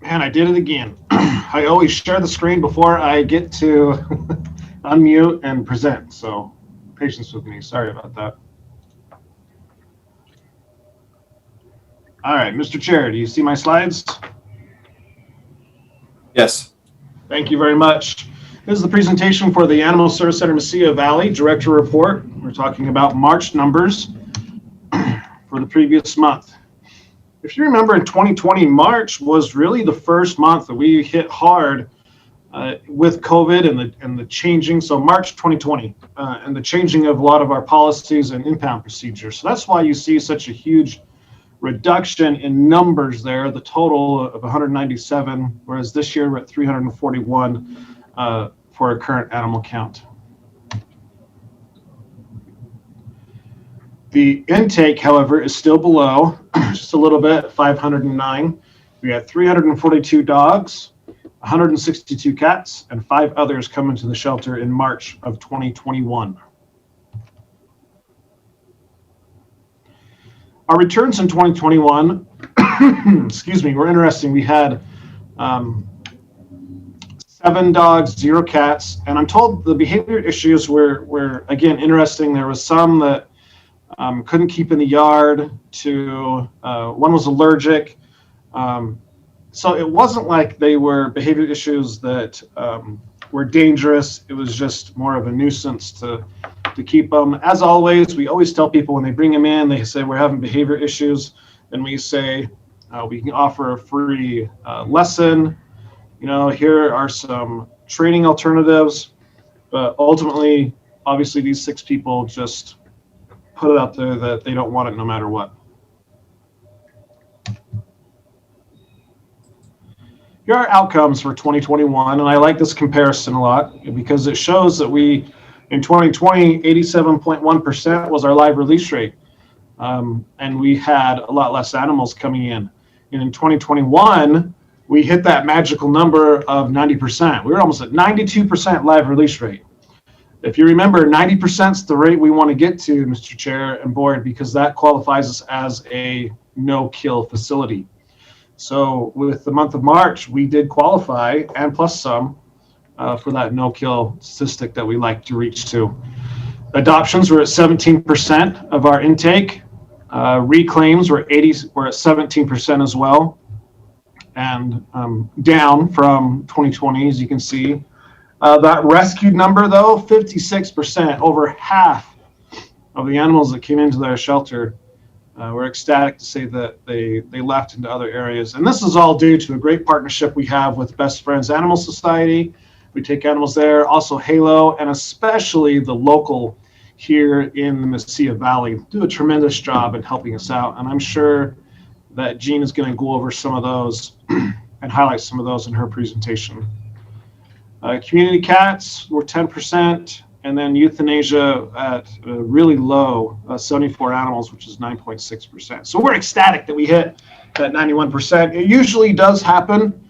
Man, I did it again. I always share the screen before I get to unmute and present. So patience with me. Sorry about that. All right, Mr. Chair, do you see my slides? Yes. Thank you very much. This is the presentation for the Animal Service Center Mesilla Valley Director Report. We're talking about March numbers for the previous month. If you remember, in 2020, March was really the first month that we hit hard with COVID and the changing. So March 2020 and the changing of a lot of our policies and impound procedures. So that's why you see such a huge reduction in numbers there, the total of 197, whereas this year we're at 341 for a current animal count. The intake, however, is still below, just a little bit, 509. We had 342 dogs, 162 cats, and 5 others come into the shelter in March of 2021. Our returns in 2021, excuse me, were interesting. We had 7 dogs, 0 cats, and I'm told the behavior issues were again interesting. There was some that couldn't keep in the yard. One was allergic. So it wasn't like they were behavior issues that were dangerous. It was just more of a nuisance to keep them. As always, we always tell people when they bring them in, they say we're having behavior issues, and we say we can offer a free lesson. You know, here are some training alternatives, but ultimately, obviously, these 6 people just put it out there that they don't want it no matter what. Here are outcomes for 2021, and I like this comparison a lot because it shows that we, in 2020, 87.1% was our live release rate, and we had a lot less animals coming in. And in 2021, we hit that magical number of 90%. We were almost at 92% live release rate. If you remember, 90% is the rate we want to get to, Mr. Chair and Board, because that qualifies us as a no-kill facility. So with the month of March, we did qualify, and plus some, for that no-kill statistic that we like to reach to. Adoptions were at 17% of our intake. Reclaims were at 17% as well, and down from 2020, as you can see. That rescued number, though, 56%, over half of the animals that came into their shelter. We're ecstatic to say that they left into other areas. And this is all due to a great partnership we have with Best Friends Animal Society. We take animals there, also Halo, and especially the local here in the Mesilla Valley do a tremendous job in helping us out. And I'm sure that Jean is going to go over some of those and highlight some of those in her presentation. Community cats were 10%, and then euthanasia at really low, 74 animals, which is 9.6%. So we're ecstatic that we hit that 91%. It usually does happen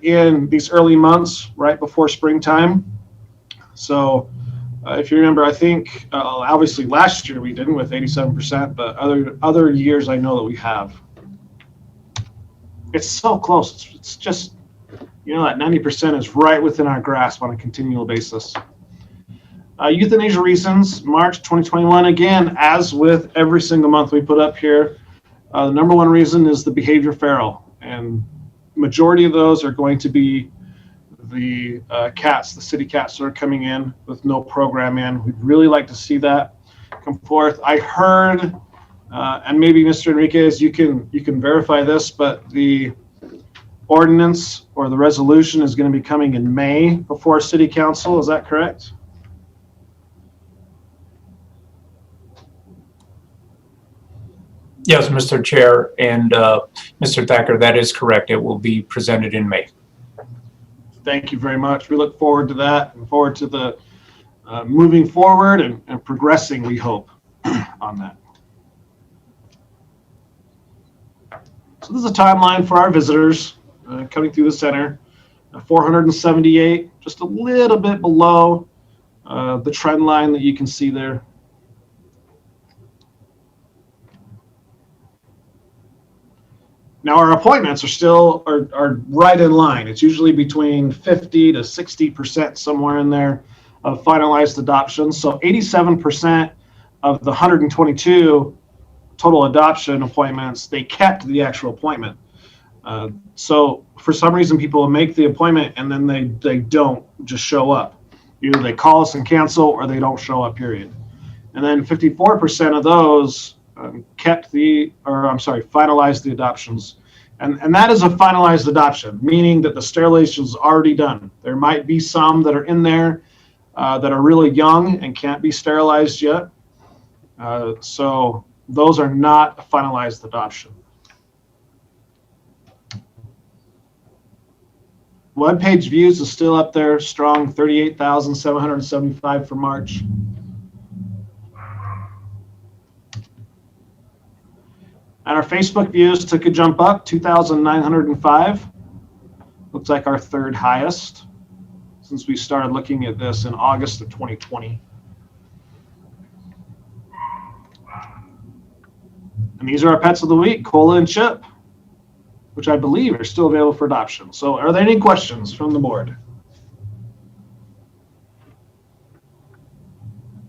in these early months, right before springtime. So if you remember, I think obviously last year we didn't with 87%, but other years I know that we have. It's so close. It's just, you know, that 90% is right within our grasp on a continual basis. Euthanasia reasons, March 2021, again, as with every single month we put up here, the number one reason is the behavior feral. And majority of those are going to be the cats, the city cats that are coming in with no program in. We'd really like to see that come forth. I heard, and maybe Mr. Enriquez, you can verify this, but the ordinance or the resolution is going to be coming in May before City Council. Is that correct? Yes, Mr. Chair and Mr. Thacker, that is correct. It will be presented in May. Thank you very much. We look forward to that and forward to the moving forward and progressing, we hope, on that. So this is a timeline for our visitors coming through the center. 478, just a little bit below the trend line that you can see there. Now our appointments are still are right in line. It's usually between 50 to 60%, somewhere in there, of finalized adoptions. So 87% of the 122 total adoption appointments, they kept the actual appointment. So for some reason, people will make the appointment and then they don't just show up. Either they call us and cancel or they don't show up, period. And then 54% of those finalized the adoptions. And that is a finalized adoption, meaning that the sterilization is already done. There might be some that are in there that are really young and can't be sterilized yet. So those are not a finalized adoption. Web page views is still up there, strong, 38,775 for March. And our Facebook views took a jump up, 2,905. Looks like our third highest since we started looking at this in August of 2020. And these are our pets of the week, Cola and Chip, which I believe are still available for adoption. So are there any questions from the board?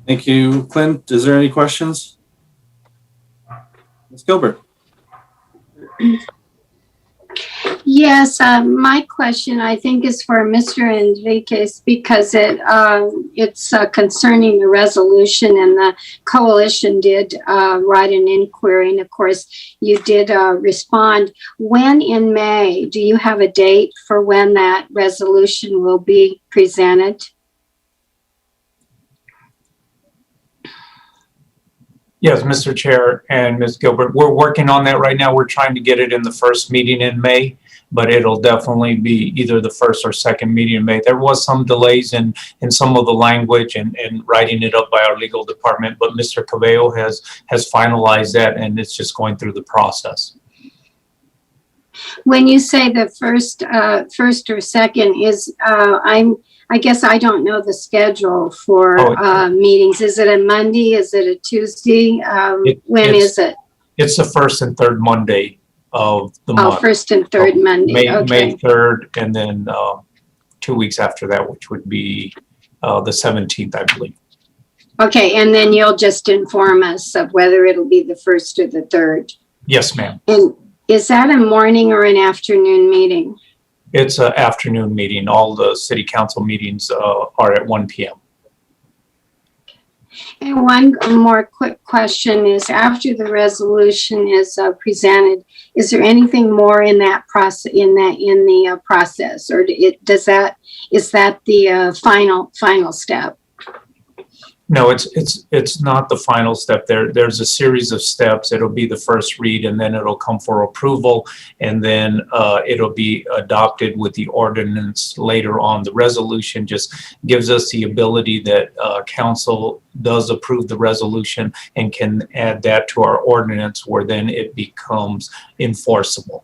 Thank you, Clint. Is there any questions? Ms. Gilbert. Yes, my question I think is for Mr. Enriquez because it's concerning the resolution, and the coalition did write an inquiry, and of course you did respond. When in May, do you have a date for when that resolution will be presented? Yes, Mr. Chair and Ms. Gilbert, we're working on that right now. We're trying to get it in the first meeting in May, but it'll definitely be either the first or second meeting in May. There was some delays in some of the language and writing it up by our legal department, but Mr. Cabello has finalized that, and it's just going through the process. When you say the first or second, I guess I don't know the schedule for meetings. Is it a Monday? Is it a Tuesday? When is it? It's the first and third Monday of the month. Oh, first and third Monday. Okay. May 3rd, and then 2 weeks after that, which would be the 17th, I believe. Okay, and then you'll just inform us of whether it'll be the 1st or the 3rd. Yes, ma'am. And is that a morning or an afternoon meeting? It's an afternoon meeting. All the city council meetings are at 1 p.m. And one more quick question is, after the resolution is presented, is there anything more in that process, in the process, or is that the final step? No, it's not the final step. There's a series of steps. It'll be the first read, and then it'll come for approval, and then it'll be adopted with the ordinance later on. The resolution just gives us the ability that council does approve the resolution and can add that to our ordinance, where then it becomes enforceable.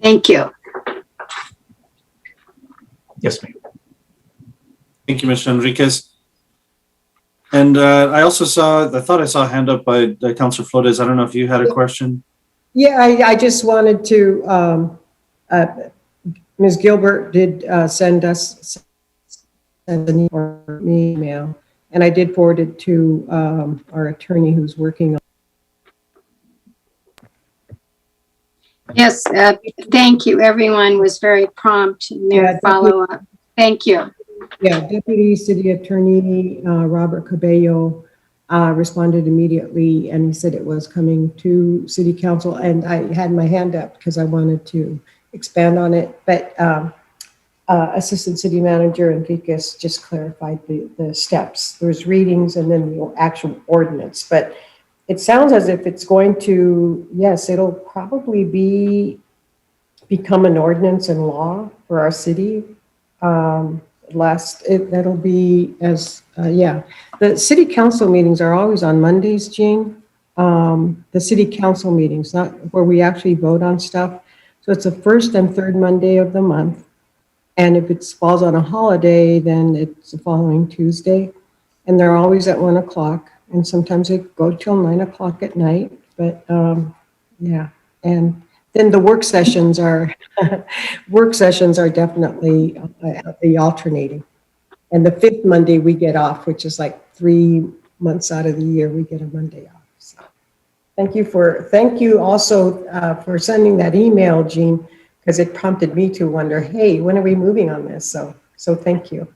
Thank you. Yes, ma'am. Thank you, Mr. Enriquez. And I thought I saw a hand up by Councilor Flores. I don't know if you had a question. Yeah, I just wanted to, Ms. Gilbert did send an email, and I did forward it to our attorney who's working on. Yes, thank you. Everyone was very prompt in their follow-up. Thank you. Yeah, Deputy City Attorney Robert Cabello responded immediately, and he said it was coming to City Council, and I had my hand up because I wanted to expand on it, but Assistant City Manager Enriquez just clarified the steps. There's readings and then the actual ordinance, but it sounds as if it's going to, yes, it'll probably become an ordinance and law for our city. That'll be the city council meetings are always on Mondays, Jean. The city council meetings, not where we actually vote on stuff. So it's the first and third Monday of the month. And if it falls on a holiday, then it's the following Tuesday. And they're always at 1 o'clock. And sometimes they go till 9 o'clock at night. But yeah, and then the work sessions are definitely the alternating. And the 5th Monday we get off, which is like 3 months out of the year, we get a Monday off. So thank you also for sending that email, Jean, because it prompted me to wonder, hey, when are we moving on this? So thank you.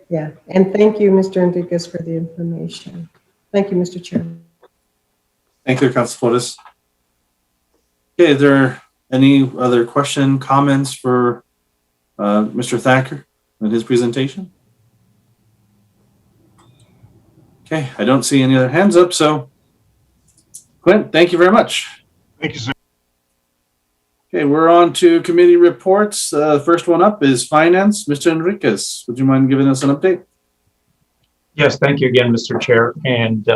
Yeah, and thank you, Mr. Enriquez, for the information. Thank you, Mr. Chair. Thank you, Councilor Flores. Okay, is there any other comments for Mr. Thacker in his presentation? Okay, I don't see any other hands up, so Clint, thank you very much. Thank you, sir. Okay, we're on to committee reports. First one up is Finance. Mr. Enriquez, would you mind giving us an update? Yes, thank you again, Mr. Chair and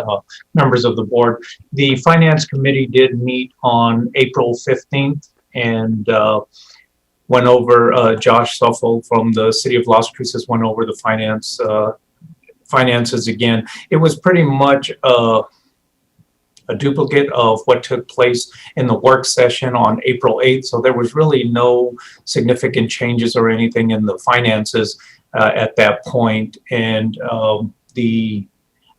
members of the board. The Finance Committee did meet on April 15th and went over, Josh Suffel from the City of Las Cruces went over the finances again. It was pretty much a duplicate of what took place in the work session on April 8th. So there was really no significant changes or anything in the finances at that point. And the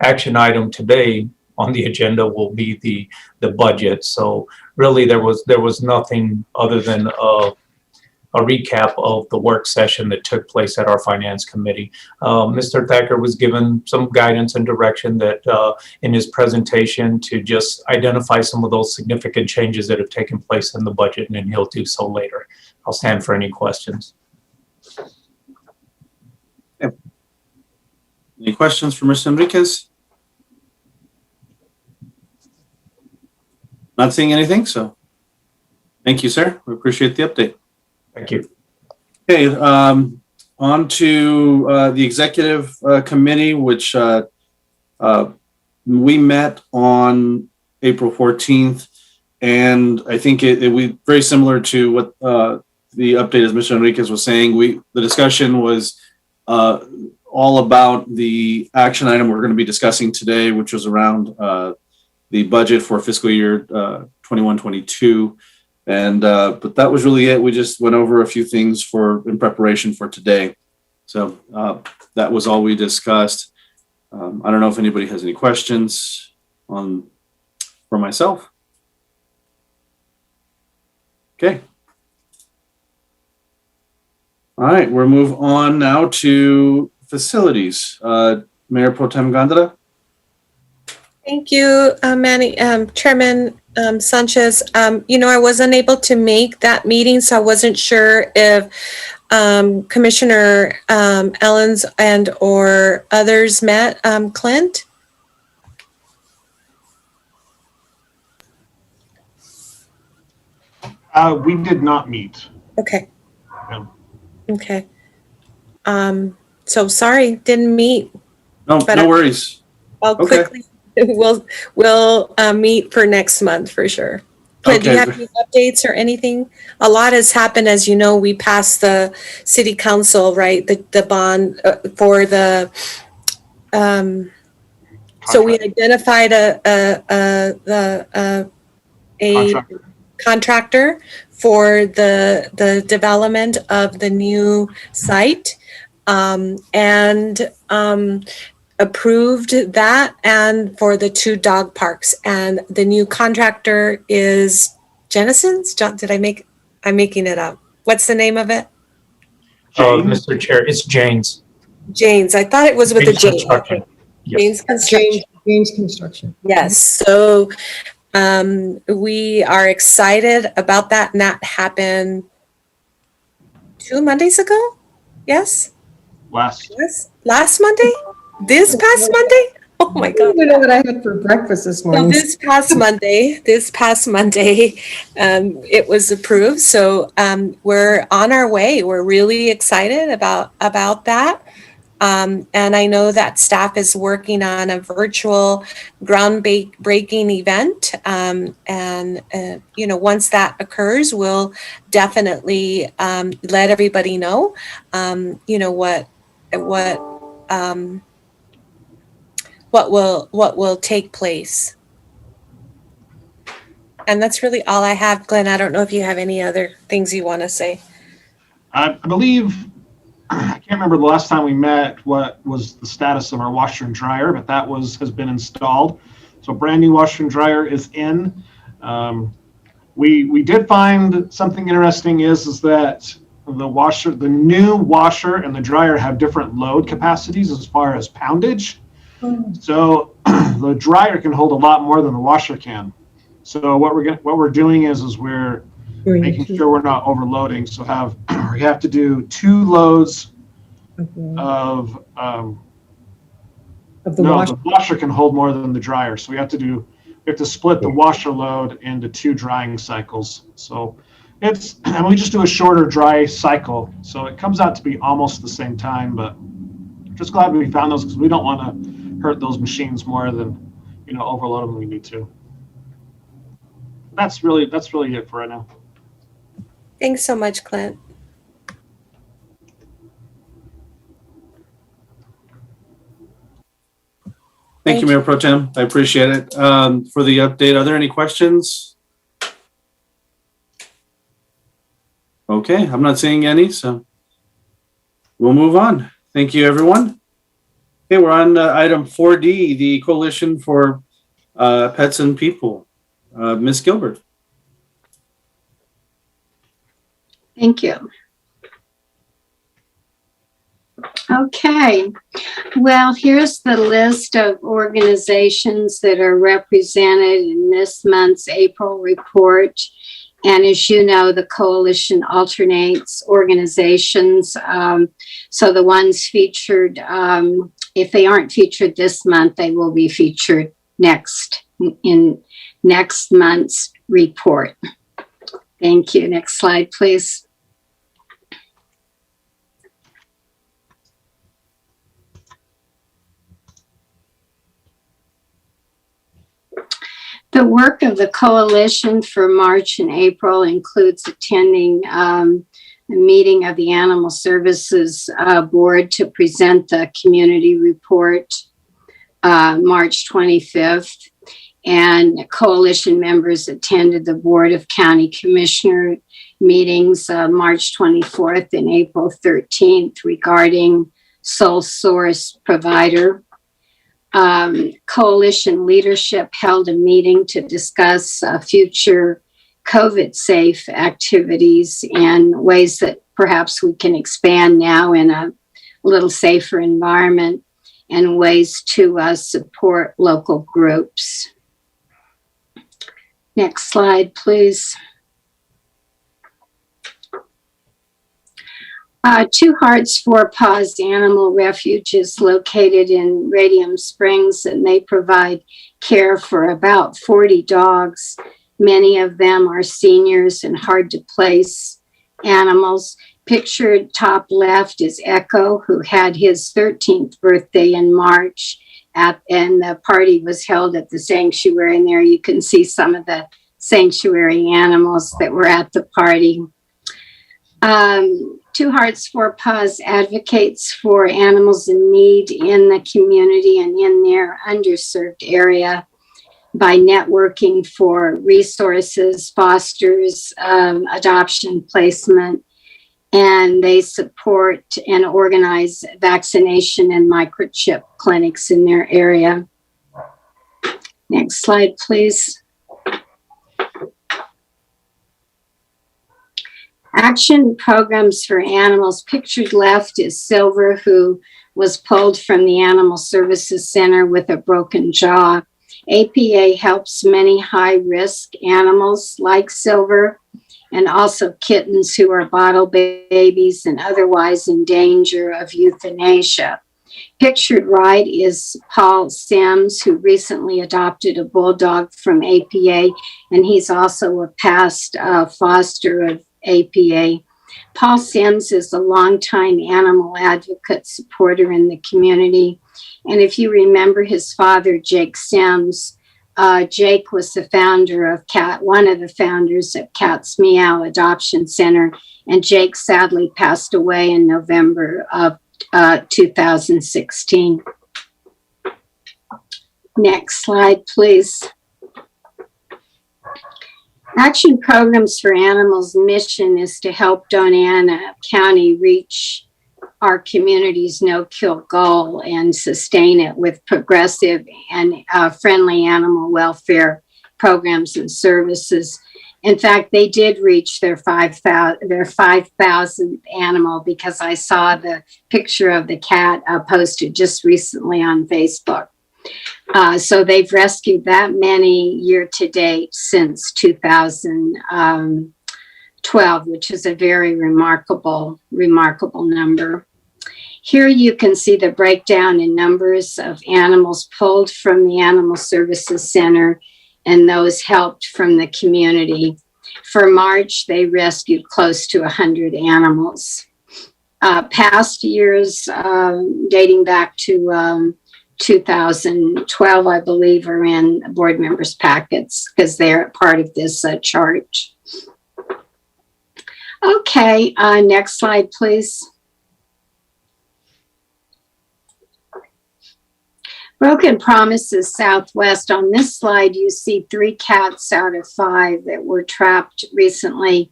action item today on the agenda will be the budget. So really there was nothing other than a recap of the work session that took place at our Finance Committee. Mr. Thacker was given some guidance and direction that in his presentation to just identify some of those significant changes that have taken place in the budget, and then he'll do so later. I'll stand for any questions. Okay. Any questions for Mr. Enriquez? Not seeing anything, so thank you, sir. We appreciate the update. Thank you. Okay, on to the executive committee, which we met on April 14th, and I think it was very similar to what the update, as Mr. Enriquez was saying. The discussion was all about the action item we're going to be discussing today, which was around the budget for fiscal year 21-22. And but that was really it. We just went over a few things in preparation for today. So that was all we discussed. I don't know if anybody has any questions for myself. Okay. All right, we'll move on now to facilities. Mayor Pro Tem Gondara. Thank you, Chairman Sanchez. I was unable to make that meeting, so I wasn't sure if Commissioner Ellens and or others met. Clint? We did not meet. Okay. Yeah. Okay. So sorry, didn't meet. No, But no worries. I'll Okay. quickly, we'll meet for next month for sure. Clint, do you Okay. have any updates or anything? A lot has happened, as you know. We passed the city council, right? The bond for the. So we identified a contractor for the development of the new site, and approved that, and for the 2 dog parks. And the new contractor is Jennison's. I'm making it up. What's the name of it? Mr. Chair, it's Jane's. Jane's. I thought it was with a J. Construction. Yes. Jane's Construction. James Construction. Yes. So we are excited about that, and that happened 2 Mondays ago. Yes. Last Monday? This past Monday? Oh my God. I don't even know what I had for breakfast this So morning. this past Monday, it was approved. So we're on our way. We're really excited about that. And I know that staff is working on a virtual groundbreaking event. Once that occurs, we'll definitely let everybody know, what will take place. And that's really all I have. Glenn, I don't know if you have any other things you want to say. I believe, I can't remember the last time we met, what was the status of our washer and dryer, but that has been installed. So brand new washer and dryer is in. We did find something interesting is that the new washer and the dryer have different load capacities as far as poundage. So the dryer can hold a lot more than the washer can. So what we're doing is we're making sure we're not overloading. So we have to do 2 loads of the washer. The washer can hold more than the dryer. So we have to split the washer load into 2 drying cycles. So and we just do a shorter dry cycle. So it comes out to be almost the same time, but just glad we found those because we don't want to hurt those machines more than, overload them when we need to. That's really it for right now. Thanks so much, Clint. Thank you, Mayor Pro Tem. I appreciate it. For the update, are there any questions? Okay, I'm not seeing any, so we'll move on. Thank you, everyone. Okay, we're on item 4D, the Coalition for Pets and People. Ms. Gilbert. Thank you. Okay, well, here's the list of organizations that are represented in this month's April report. And as you know, the coalition alternates organizations. So the ones featured, if they aren't featured this month, they will be featured in next month's report. Thank you. Next slide, please. The work of the coalition for March and April includes attending a meeting of the Animal Services Board to present the community report March 25th. And coalition members attended the Board of County Commissioner meetings March 24th and April 13th regarding sole source provider. coalition leadership held a meeting to discuss future COVID-safe activities and ways that perhaps we can expand now in a little safer environment, and ways to support local groups. Next slide, please. Two Hearts, Four Paws Animal Refuge is located in Radium Springs, and they provide care for about 40 dogs. Many of them are seniors and hard to place animals. Pictured top left is Echo, who had his 13th birthday in March, and the party was held at the sanctuary. And there you can see some of the sanctuary animals that were at the party. Two Hearts, Four Paws advocates for animals in need in the community and in their underserved area by networking for resources, fosters, adoption, placement, and they support and organize vaccination and microchip clinics in their area. Next slide, please. Action programs for animals. Pictured left is Silver, who was pulled from the Animal Services Center with a broken jaw. APA helps many high-risk animals like Silver, and also kittens who are bottle babies and otherwise in danger of euthanasia. Pictured right is Paul Sims, who recently adopted a bulldog from APA, and he's also a past foster of APA. Paul Sims is a longtime animal advocate supporter in the community. And if you remember his father, Jake Sims, Jake was the founder of one of the founders of Cat's Meow Adoption Center, and Jake sadly passed away in November of 2016. Next slide, please. Action Programs for Animals' mission is to help Doñana County reach our community's no-kill goal and sustain it with progressive and friendly animal welfare programs and services. In fact, they did reach their 5,000th animal, because I saw the picture of the cat posted just recently on Facebook. So they've rescued that many year to date since 2012, which is a very remarkable number. Here you can see the breakdown in numbers of animals pulled from the Animal Services Center and those helped from the community. For March, they rescued close to 100 animals. Past years, dating back to 2012, I believe, are in board members' packets because they're part of this chart. Okay, next slide, please. Broken Promises Southwest. On this slide, you see 3 cats out of 5 that were trapped recently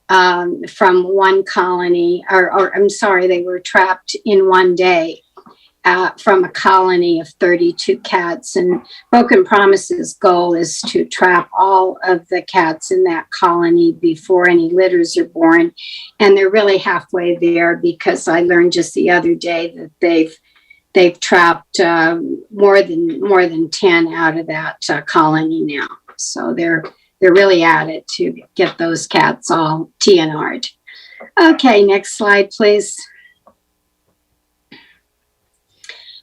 from one colony, or I'm sorry, they were trapped in one day from a colony of 32 cats. And Broken Promises' goal is to trap all of the cats in that colony before any litters are born. And they're really halfway there, because I learned just the other day that they've trapped more than 10 out of that colony now. So they're really at it to get those cats all TNR'd. Okay, next slide, please.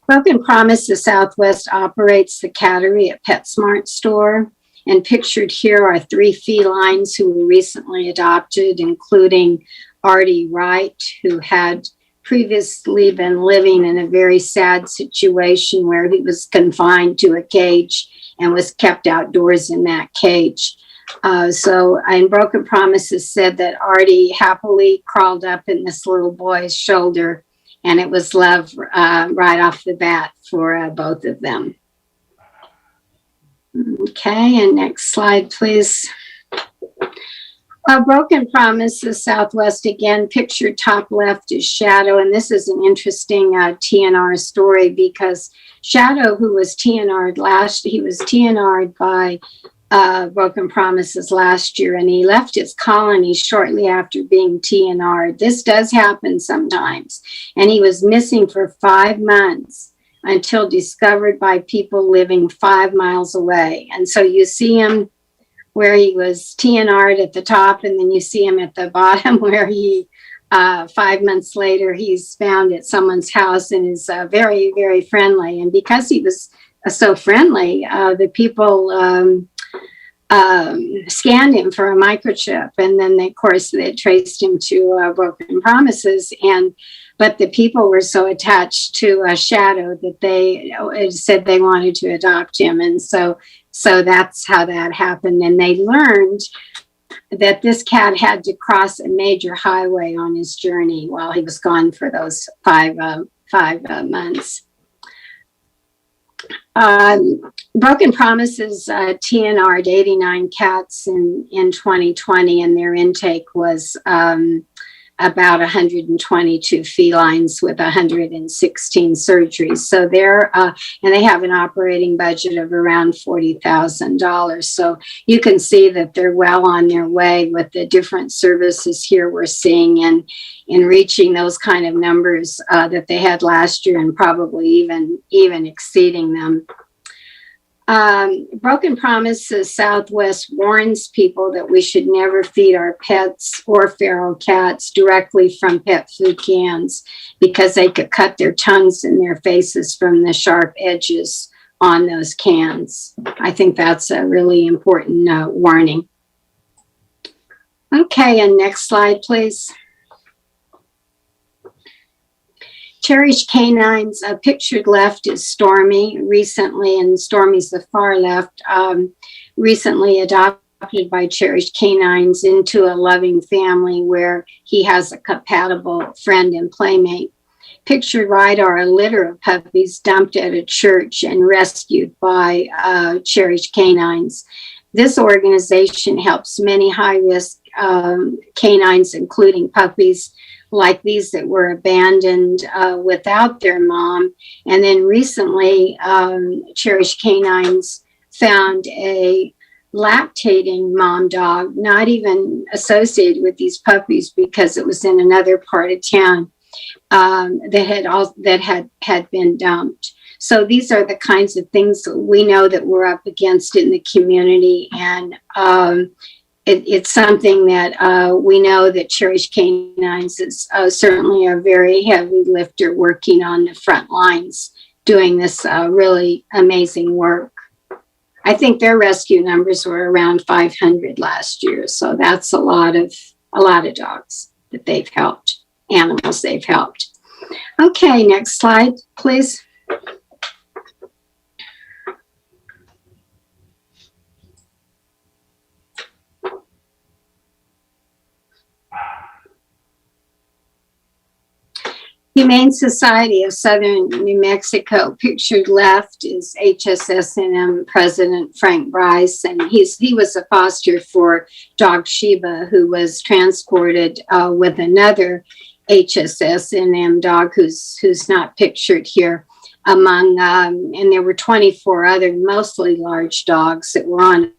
Broken Promises Southwest operates the Cattery at PetSmart store. And pictured here are 3 felines who were recently adopted, including Artie Wright, who had previously been living in a very sad situation where he was confined to a cage and was kept outdoors in that cage. And Broken Promises said that Artie happily crawled up in this little boy's shoulder, and it was love right off the bat for both of them. Okay, and next slide, please. Broken Promises Southwest, again, pictured top left is Shadow. And this is an interesting TNR story because Shadow, who was TNR'd he was TNR'd by Broken Promises last year, and he left his colony shortly after being TNR'd. This does happen sometimes. And he was missing for 5 months until discovered by people living 5 miles away. And so you see him where he was TNR'd at the top, and then you see him at the bottom where he, 5 months later, he's found at someone's house and is very, very friendly. And because he was so friendly, the people scanned him for a microchip, and then they, of course, they traced him to Broken Promises. But the people were so attached to Shadow that they said they wanted to adopt him, and so that's how that happened. And they learned that this cat had to cross a major highway on his journey while he was gone for those five months. Broken Promises TNR'd 89 cats in 2020, and their intake was about 122 felines with 116 surgeries. So and they have an operating budget of around $40,000. So you can see that they're well on their way with the different services here we're seeing in reaching those kind of numbers that they had last year, and probably even exceeding them. Broken Promises Southwest warns people that we should never feed our pets or feral cats directly from pet food cans because they could cut their tongues and their faces from the sharp edges on those cans. I think that's a really important warning. Okay, and next slide, please. Cherished Canines, pictured left is Stormy, recently, and Stormy's the far left, recently adopted by Cherished Canines into a loving family where he has a compatible friend and playmate. Pictured right are a litter of puppies dumped at a church and rescued by Cherished Canines. This organization helps many high-risk canines, including puppies, like these that were abandoned without their mom. And then recently, Cherished Canines found a lactating mom dog, not even associated with these puppies because it was in another part of town that had been dumped. So these are the kinds of things that we know that we're up against in the community, and it's something that we know that Cherished Canines is certainly a very heavy lifter working on the front lines, doing this really amazing work. I think their rescue numbers were around 500 last year, so that's a lot of dogs that they've helped, animals they've helped. Okay, next slide, please. Humane Society of Southern New Mexico, pictured left is HSSNM President Frank Bryce, and he was a foster for dog Sheba, who was transported with another HSSNM dog who's not pictured here among, and there were 24 other mostly large dogs that were on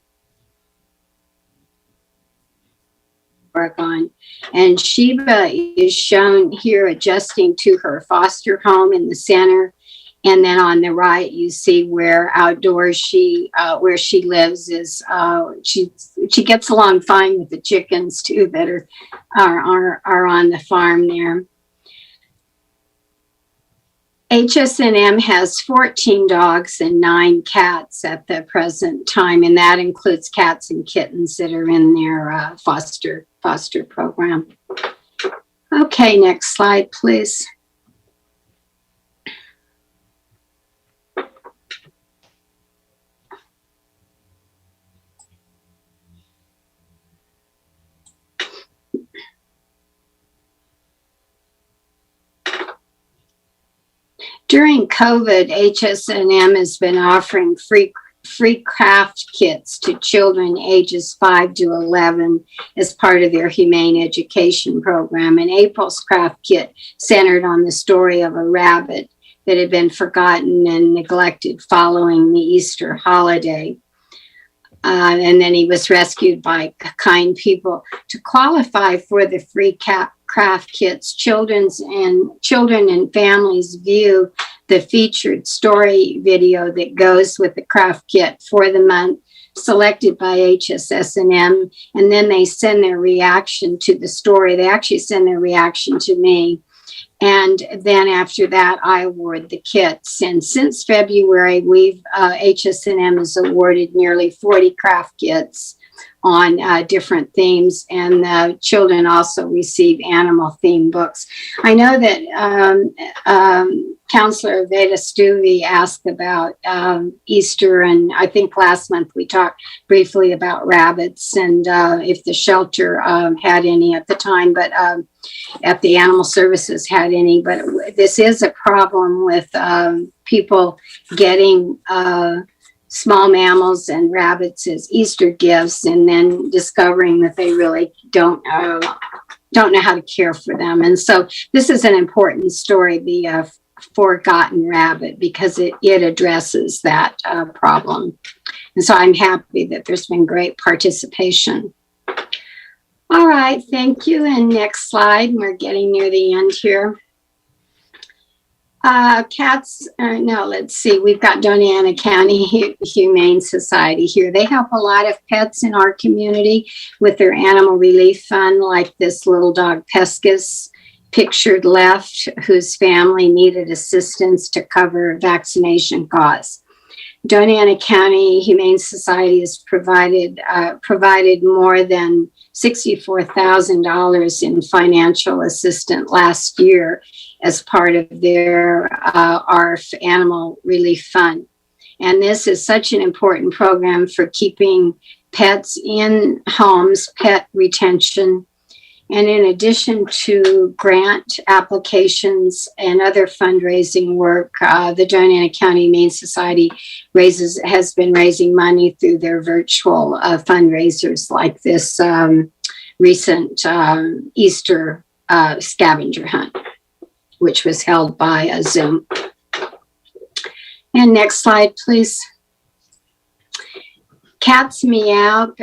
Oregon. And Sheba is shown here adjusting to her foster home in the center. And then on the right, you see where outdoors where she lives is, she gets along fine with the chickens too that are on the farm there. HSNM has 14 dogs and 9 cats at the present time, and that includes cats and kittens that are in their foster program. Okay, next slide, please. During COVID, HSNM has been offering free free craft kits to children ages 5 to 11 as part of their humane education program. And April's craft kit centered on the story of a rabbit that had been forgotten and neglected following the Easter holiday. And then he was rescued by kind people. To qualify for the free craft kits, children and families view the featured story video that goes with the craft kit for the month, selected by ASCMV, and then they send their reaction to the story. They actually send their reaction to me. And then after that, I award the kits. And since February, ASCMV has awarded nearly 40 craft kits on different themes, and children also receive animal themed books. I know that Counselor Veda Stuvey asked about Easter, and I think last month we talked briefly about rabbits and if the shelter had any at the time, but if the animal services had any. But this is a problem with people getting small mammals and rabbits as Easter gifts, and then discovering that they really don't know how to care for them. And so this is an important story, the forgotten rabbit, because it addresses that problem. And so I'm happy that there's been great participation. All right, thank you. And next slide, we're getting near the end here. Let's see, we've got Doña County Humane Society here. They help a lot of pets in our community with their animal relief fund, like this little dog Pescus, pictured left, whose family needed assistance to cover vaccination costs. Doña County Humane Society has provided more than $64,000 in financial assistance last year as part of their ARF Animal Relief Fund. And this is such an important program for keeping pets in homes, pet retention. And in addition to grant applications and other fundraising work, the Doña County Humane Society has been raising money through their virtual fundraisers, like this recent Easter scavenger hunt, which was held by Zoom. And next slide, please. Cats Meow,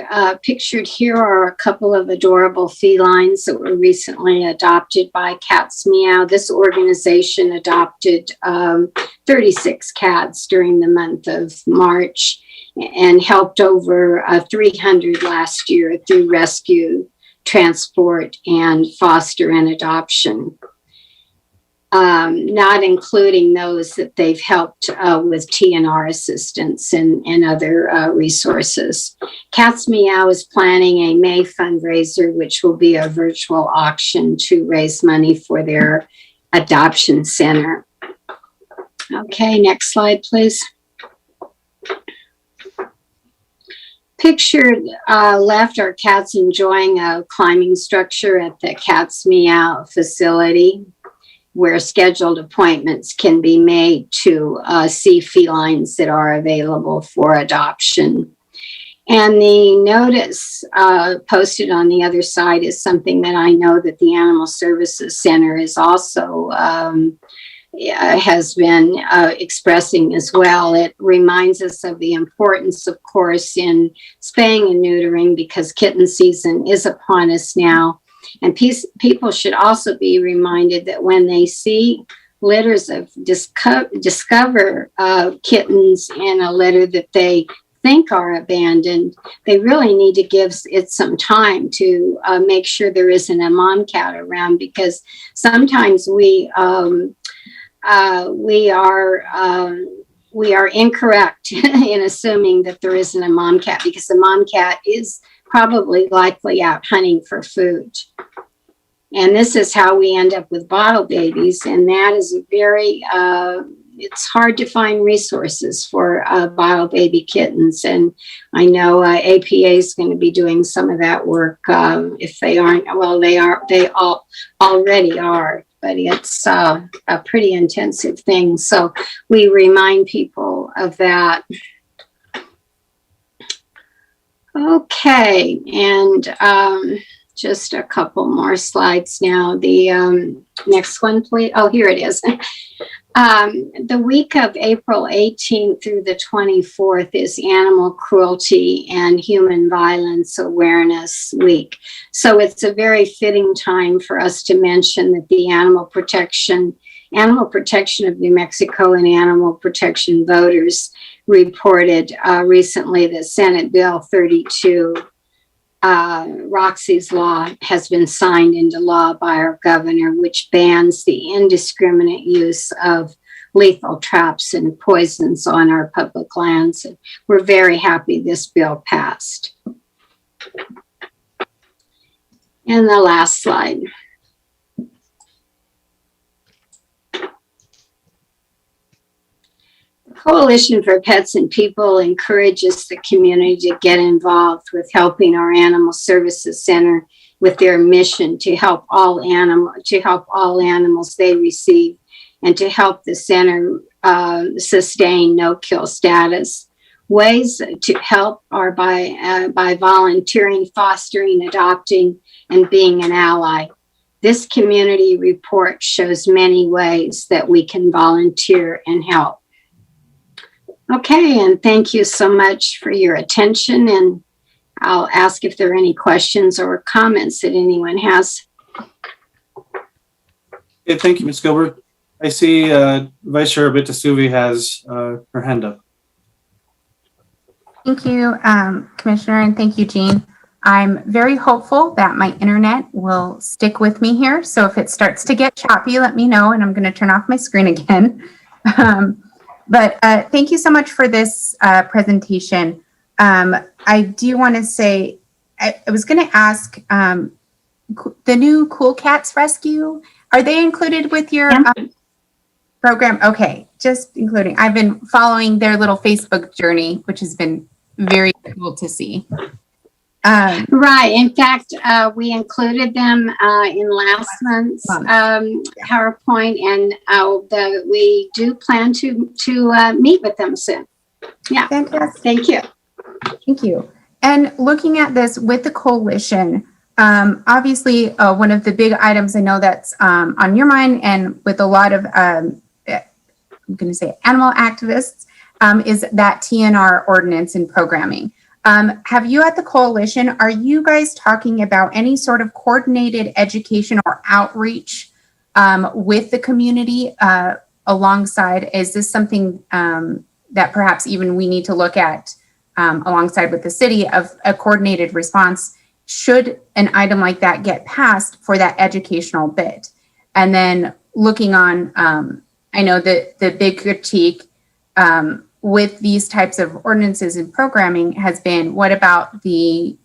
pictured here are a couple of adorable felines that were recently adopted by Cats Meow. This organization adopted 36 cats during the month of March and helped over 300 last year through rescue, transport, and foster and adoption. Not including those that they've helped with TNR assistance and other resources. Cats Meow is planning a May fundraiser, which will be a virtual auction to raise money for their adoption center. Okay, next slide, please. Pictured left are cats enjoying a climbing structure at the Cats Meow facility, where scheduled appointments can be made to see felines that are available for adoption. And the notice posted on the other side is something that I know that the Animal Services Center is also has been expressing as well. It reminds us of the importance, of course, in spaying and neutering, because kitten season is upon us now. And people should also be reminded that when they see litters of discover kittens in a litter that they think are abandoned, they really need to give it some time to make sure there isn't a mom cat around, because sometimes we are incorrect in assuming that there isn't a mom cat, because the mom cat is probably likely out hunting for food. And this is how we end up with bottle babies. And that is a very, it's hard to find resources for bottle baby kittens. And I know APA is going to be doing some of that work. If they aren't, well, they already are, but it's a pretty intensive thing. So we remind people of that. Okay, and just a couple more slides now. The next one, please. Oh, here it is. The week of April 18th through the 24th is Animal Cruelty and Human Violence Awareness Week. So it's a very fitting time for us to mention that the Animal Protection of New Mexico and Animal Protection voters reported recently that Senate Bill 32, Roxy's Law, has been signed into law by our governor, which bans the indiscriminate use of lethal traps and poisons on our public lands. And we're very happy this bill passed. And the last slide. Coalition for Pets and People encourages the community to get involved with helping our Animal Services Center with their mission to help all animals they receive and to help the center sustain no-kill status. Ways to help are by volunteering, fostering, adopting, and being an ally. This community report shows many ways that we can volunteer and help. Okay, and thank you so much for your attention, and I'll ask if there are any questions or comments that anyone has. Okay, thank you, Ms. Gilbert. I see Vice Chair Bitasuvi has her hand up. Thank you, Commissioner, and thank you, Jean. I'm very hopeful that my internet will stick with me here. So if it starts to get choppy, let me know, and I'm going to turn off my screen again. But thank you so much for this presentation. I do want to say, I was going to ask, the new Cool Cats Rescue, are they included with your program? Okay, just including. I've been following their little Facebook journey, which has been very cool to see. Right. In fact, we included them in last month's PowerPoint, and we do plan to meet with them soon. Yeah. Fantastic. Thank you. Thank you. And looking at this with the coalition, obviously one of the big items I know that's on your mind, and with a lot of, I'm going to say animal activists, is that TNR ordinance and programming. Have you at the coalition, are you guys talking about any sort of coordinated education or outreach with the community alongside? Is this something that perhaps even we need to look at alongside with the city of a coordinated response should an item like that get passed for that educational bit? And then looking on, I know that the big critique with these types of ordinances and programming has been, what about the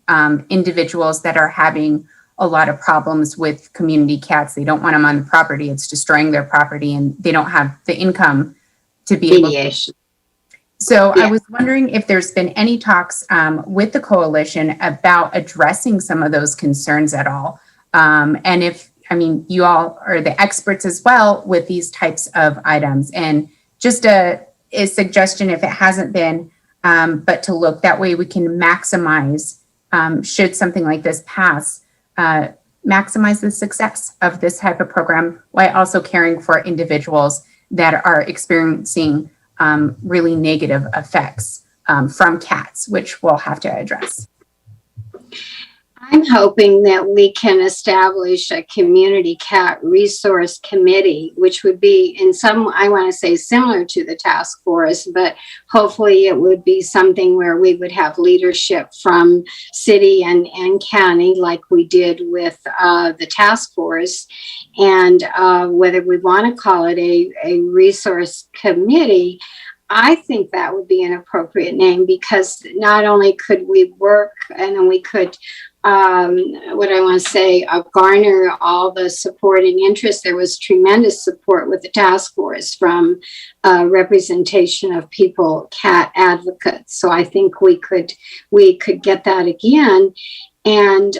individuals that are having a lot of problems with community cats? They don't want them on the property. It's destroying their property, and they don't have the income to be able to. So yeah. I was wondering if there's been any talks with the coalition about addressing some of those concerns at all. And if, I mean, you all are the experts as well with these types of items, and just a suggestion if it hasn't been, but to look that way we can maximize, should something like this pass, maximize the success of this type of program while also caring for individuals that are experiencing really negative effects from cats, which we'll have to address. I'm hoping that we can establish a community cat resource committee, which would be in some, I want to say, similar to the task force, but hopefully it would be something where we would have leadership from city and county like we did with the task force. And whether we want to call it a resource committee, I think that would be an appropriate name, because not only could we work and then we could garner all the support and interest. There was tremendous support with the task force from representation of people, cat advocates. So I think we could get that again and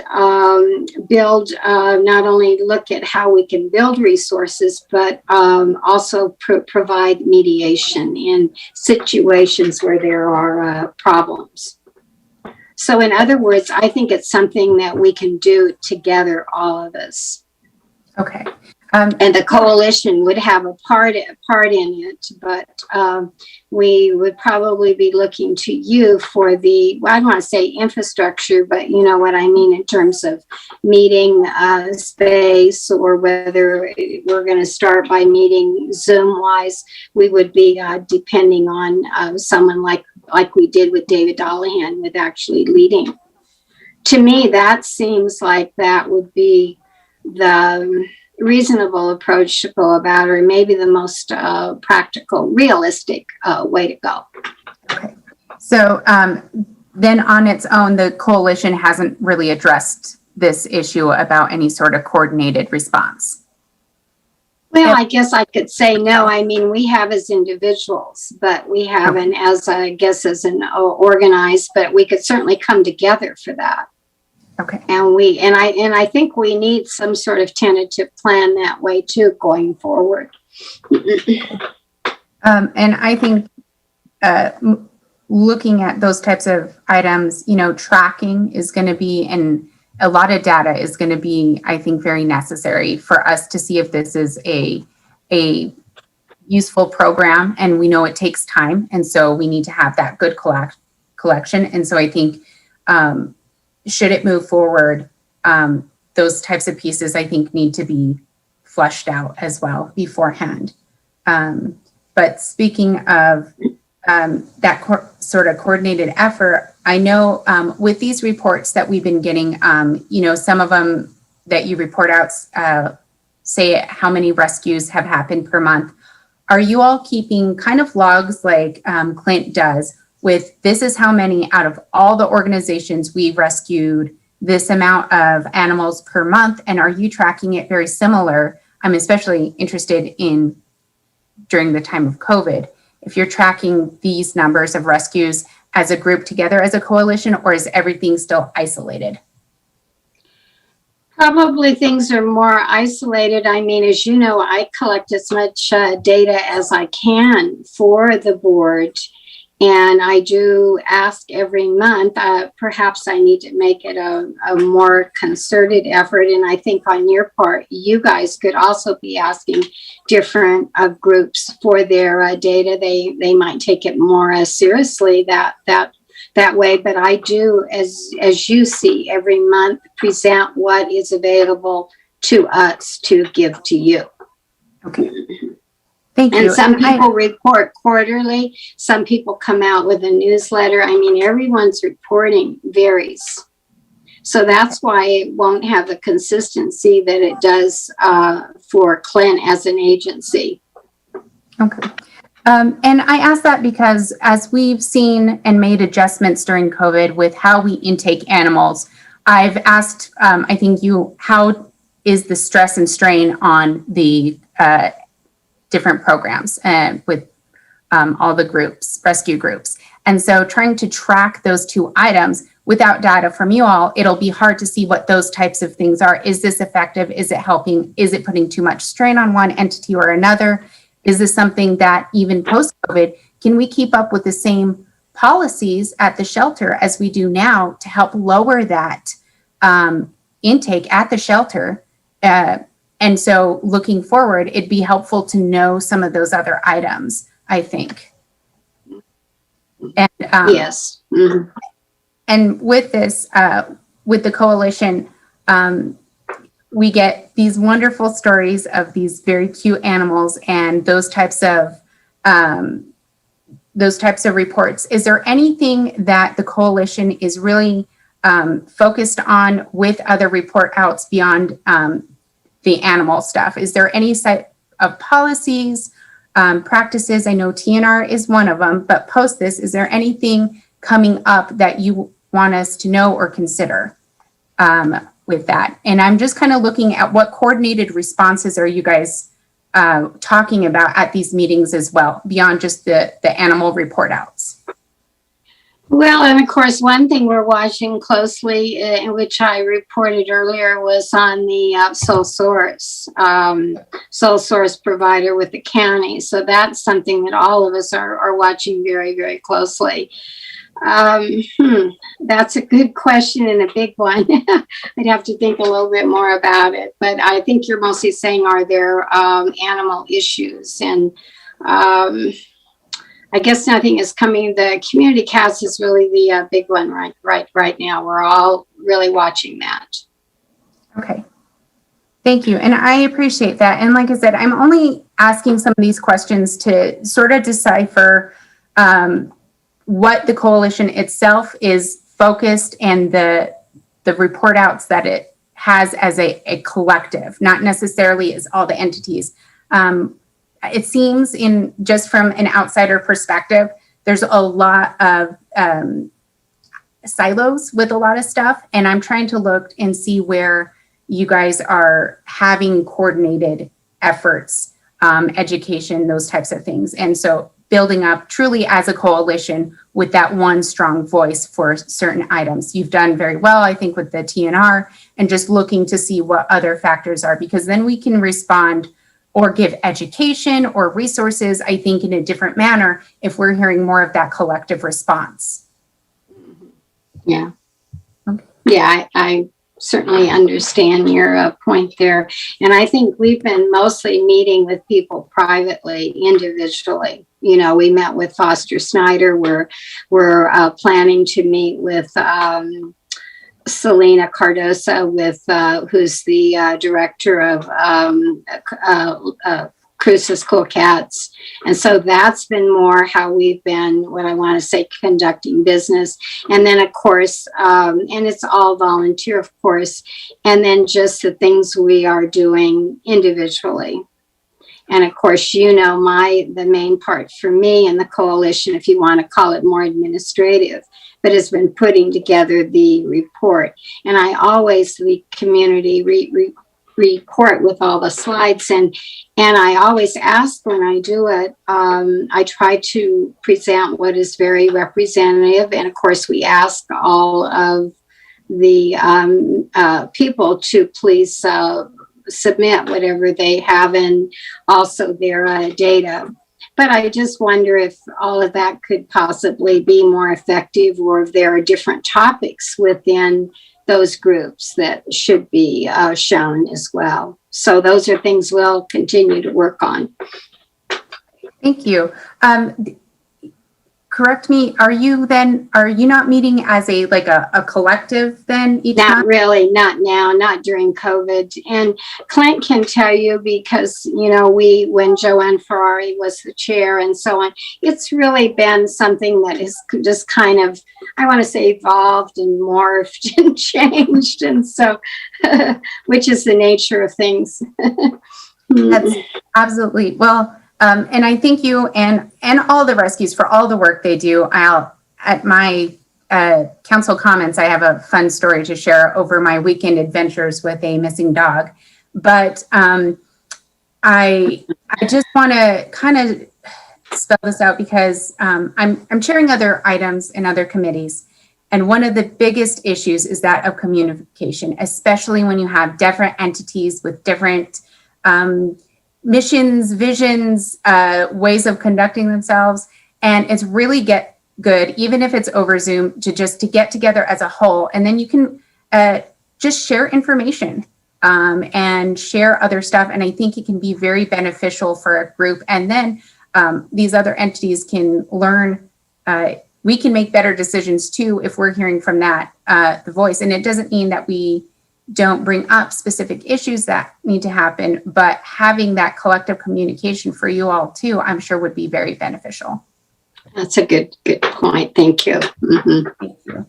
build, not only look at how we can build resources, but also provide mediation in situations where there are problems. So in other words, I think it's something that we can do together, all of us. Okay. And the coalition would have a part in it, but we would probably be looking to you for the, well, I don't want to say infrastructure, but you know what I mean in terms of meeting space, or whether we're going to start by meeting Zoom-wise. We would be depending on someone like we did with David Dollahan with actually leading. To me, that seems like that would be the reasonable approach to go about, or maybe the most practical, realistic way to go. Okay. So then on its own, the coalition hasn't really addressed this issue about any sort of coordinated response. Well, I guess I could say no. I mean, we have as individuals, but we haven't as, I guess, as an organized, but we could certainly come together for that. Okay. And I think we need some sort of tentative plan that way too, going forward. And I think looking at those types of items, you know, tracking is going to be, and a lot of data is going to be, I think, very necessary for us to see if this is a useful program. And we know it takes time, and so we need to have that good collection. And so I think should it move forward, those types of pieces, I think, need to be fleshed out as well beforehand. But speaking of that sort of coordinated effort, I know with these reports that we've been getting, you know, some of them that you report out say how many rescues have happened per month. Are you all keeping kind of logs like Clint does, with this is how many out of all the organizations we rescued this amount of animals per month? And are you tracking it very similar? I'm especially interested in during the time of COVID, if you're tracking these numbers of rescues as a group together as a coalition, or is everything still isolated? Probably things are more isolated. I mean, as you know, I collect as much data as I can for the board. And I do ask every month, perhaps I need to make it a more concerted effort. And I think on your part, you guys could also be asking different groups for their data. They might take it more seriously that way. But I do, as you see, every month present what is available to us to give to you. Okay. Thank you. And some people report quarterly. Some people come out with a newsletter. I mean, everyone's reporting varies. So that's why it won't have the consistency that it does for Clint as an agency. Okay. And I ask that because as we've seen and made adjustments during COVID with how we intake animals, I've asked, I think how is the stress and strain on the different programs with all the groups, rescue groups. And so trying to track those two items without data from you all, it'll be hard to see what those types of things are. Is this effective? Is it helping? Is it putting too much strain on one entity or another? Is this something that even post-COVID, can we keep up with the same policies at the shelter as we do now to help lower that intake at the shelter? And so looking forward, it'd be helpful to know some of those other items, I think. And yes. Mm-hmm. And with this, with the coalition, we get these wonderful stories of these very cute animals and those types of reports. Is there anything that the coalition is really focused on with other report outs beyond the animal stuff? Is there any set of policies, practices? I know TNR is one of them, but post this, is there anything coming up that you want us to know or consider with that? And I'm just kind of looking at what coordinated responses are you guys talking about at these meetings as well, beyond just the animal report outs? Well, and of course, one thing we're watching closely, in which I reported earlier, was on the sole source provider with the county. So that's something that all of us are watching very, very closely. That's a good question and a big one. I'd have to think a little bit more about it, but I think you're mostly saying, are there animal issues? And I guess nothing is coming. The community cast is really the big one right now. We're all really watching that. Okay. Thank you. And I appreciate that. And like I said, I'm only asking some of these questions to sort of decipher what the coalition itself is focused and the report outs that it has as a collective, not necessarily as all the entities. It seems just from an outsider perspective, there's a lot of silos with a lot of stuff. And I'm trying to look and see where you guys are having coordinated efforts, education, those types of things. And so building up truly as a coalition with that one strong voice for certain items. You've done very well, I think, with the TNR, and just looking to see what other factors are, because then we can respond or give education or resources, I think, in a different manner if we're hearing more of that collective response. Yeah. Okay. Yeah, I certainly understand your point there. And I think we've been mostly meeting with people privately, individually. You know, we met with Foster Snyder. We're planning to meet with Selena Cardosa, who's the director of Cruce's Cool Cats. And so that's been more how we've been, what I want to say, conducting business. And then, of course, and it's all volunteer, of course, and then just the things we are doing individually. And of course, you know, the main part for me and the coalition, if you want to call it more administrative, but has been putting together the report. And I always, the community report with all the slides, and I always ask when I do it, I try to present what is very representative. And of course, we ask all of the people to please submit whatever they have, and also their data. But I just wonder if all of that could possibly be more effective, or if there are different topics within those groups that should be shown as well. So those are things we'll continue to work on. Thank you. Correct me, are you not meeting as a collective then each Not month? really, not now, not during COVID. And Clint can tell you, because, you know, when Joanne Ferrari was the chair and so on, it's really been something that has just kind of, I want to say, evolved and morphed and changed. And so, which is the nature of things. That's absolutely, well, and I thank you and all the rescues for all the work they do. At my council comments, I have a fun story to share over my weekend adventures with a missing dog. But I just want to kind of spell this out, because I'm chairing other items in other committees. And one of the biggest issues is that of communication, especially when you have different entities with different missions, visions, ways of conducting themselves. And it's really good, even if it's over Zoom, to get together as a whole. And then you can just share information and share other stuff. And I think it can be very beneficial for a group. And then these other entities can learn, we can make better decisions too if we're hearing from that, the voice. And it doesn't mean that we don't bring up specific issues that need to happen, but having that collective communication for you all too, I'm sure would be very beneficial. That's a good point. Thank you. Mm-hmm. Thank you.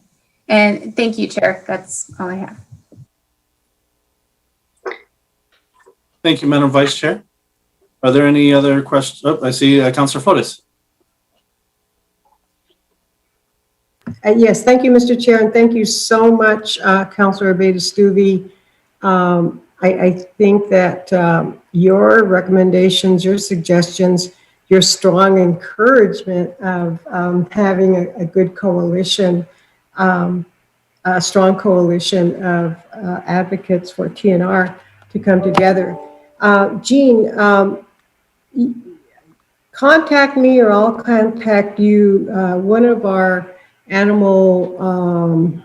And thank you, Chair. That's all I have. Thank you, Madam Vice Chair. Are there any other questions? Oh, I see Councilor Flores. Yes, thank you, Mr. Chair, and thank you so much, Councilor Abeyta-Stuvey. I think that your recommendations, your suggestions, your strong encouragement of having a good coalition, a strong coalition of advocates for TNR to come together. Jean, contact me or I'll contact you. One of our animal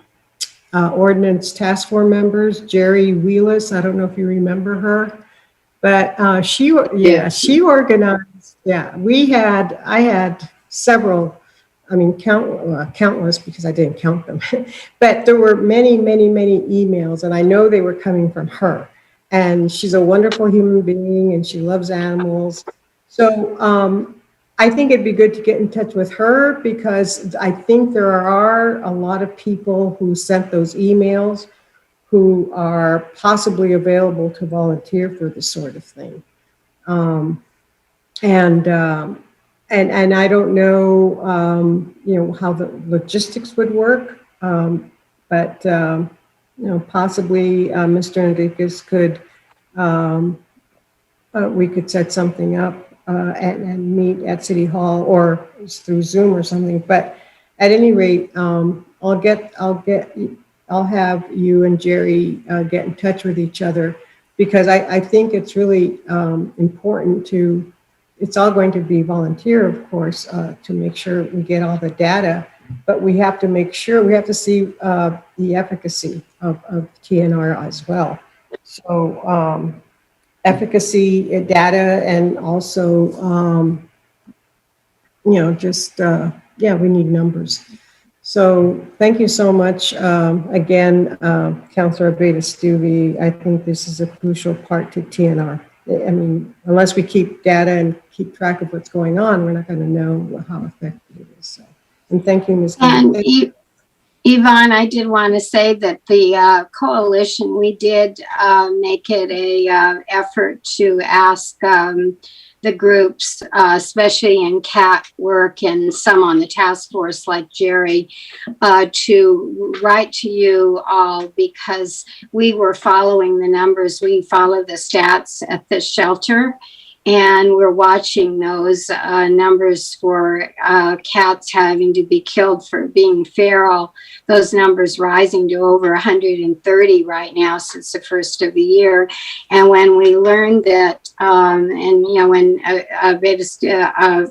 ordinance task force members, Jerry Wheelis. I don't know if you remember her, but she organized. Yeah, I had several. I mean, countless because I didn't count them, but there were many, many, many emails, and I know they were coming from her. And she's a wonderful human being, and she loves animals. So I think it'd be good to get in touch with her because I think there are a lot of people who sent those emails who are possibly available to volunteer for this sort of thing. And I don't know, how the logistics would work, but possibly Mr. Enriquez could, we could set something up and meet at City Hall or through Zoom or something. But at any rate, I'll have you and Jerry get in touch with each other because I think it's really important to. It's all going to be volunteer, of course, to make sure we get all the data, but we have to make sure, we have to see the efficacy of TNR as well. So efficacy data and also, we need numbers. So thank you so much. Again, Councilor Beta-Stubbe, I think this is a crucial part to TNR. I mean, unless we keep data and keep track of what's going on, we're not going to know how effective it is. So, and thank you, Ms. And Yvonne, I did want to say that the coalition, we did make it a effort to ask the groups, especially in CAT work and some on the task force like Jerry, to write to you all because we were following the numbers. We follow the stats at the shelter. And we're watching those numbers for cats having to be killed for being feral. Those numbers rising to over 130 right now since the first of the year. And when we learned that, when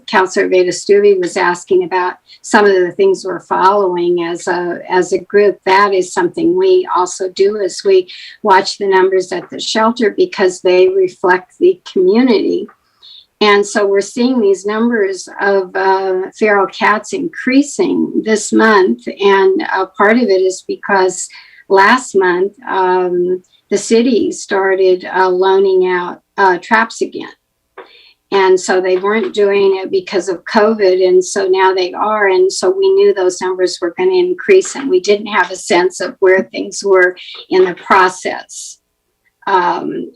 Councilor Beta-Stubbe was asking about some of the things we're following as a group, that is something we also do as we watch the numbers at the shelter because they reflect the community. And so we're seeing these numbers of feral cats increasing this month. And part of it is because last month, the city started loaning out traps again. And so they weren't doing it because of COVID. And so now they are. And so we knew those numbers were going to increase. And we didn't have a sense of where things were in the process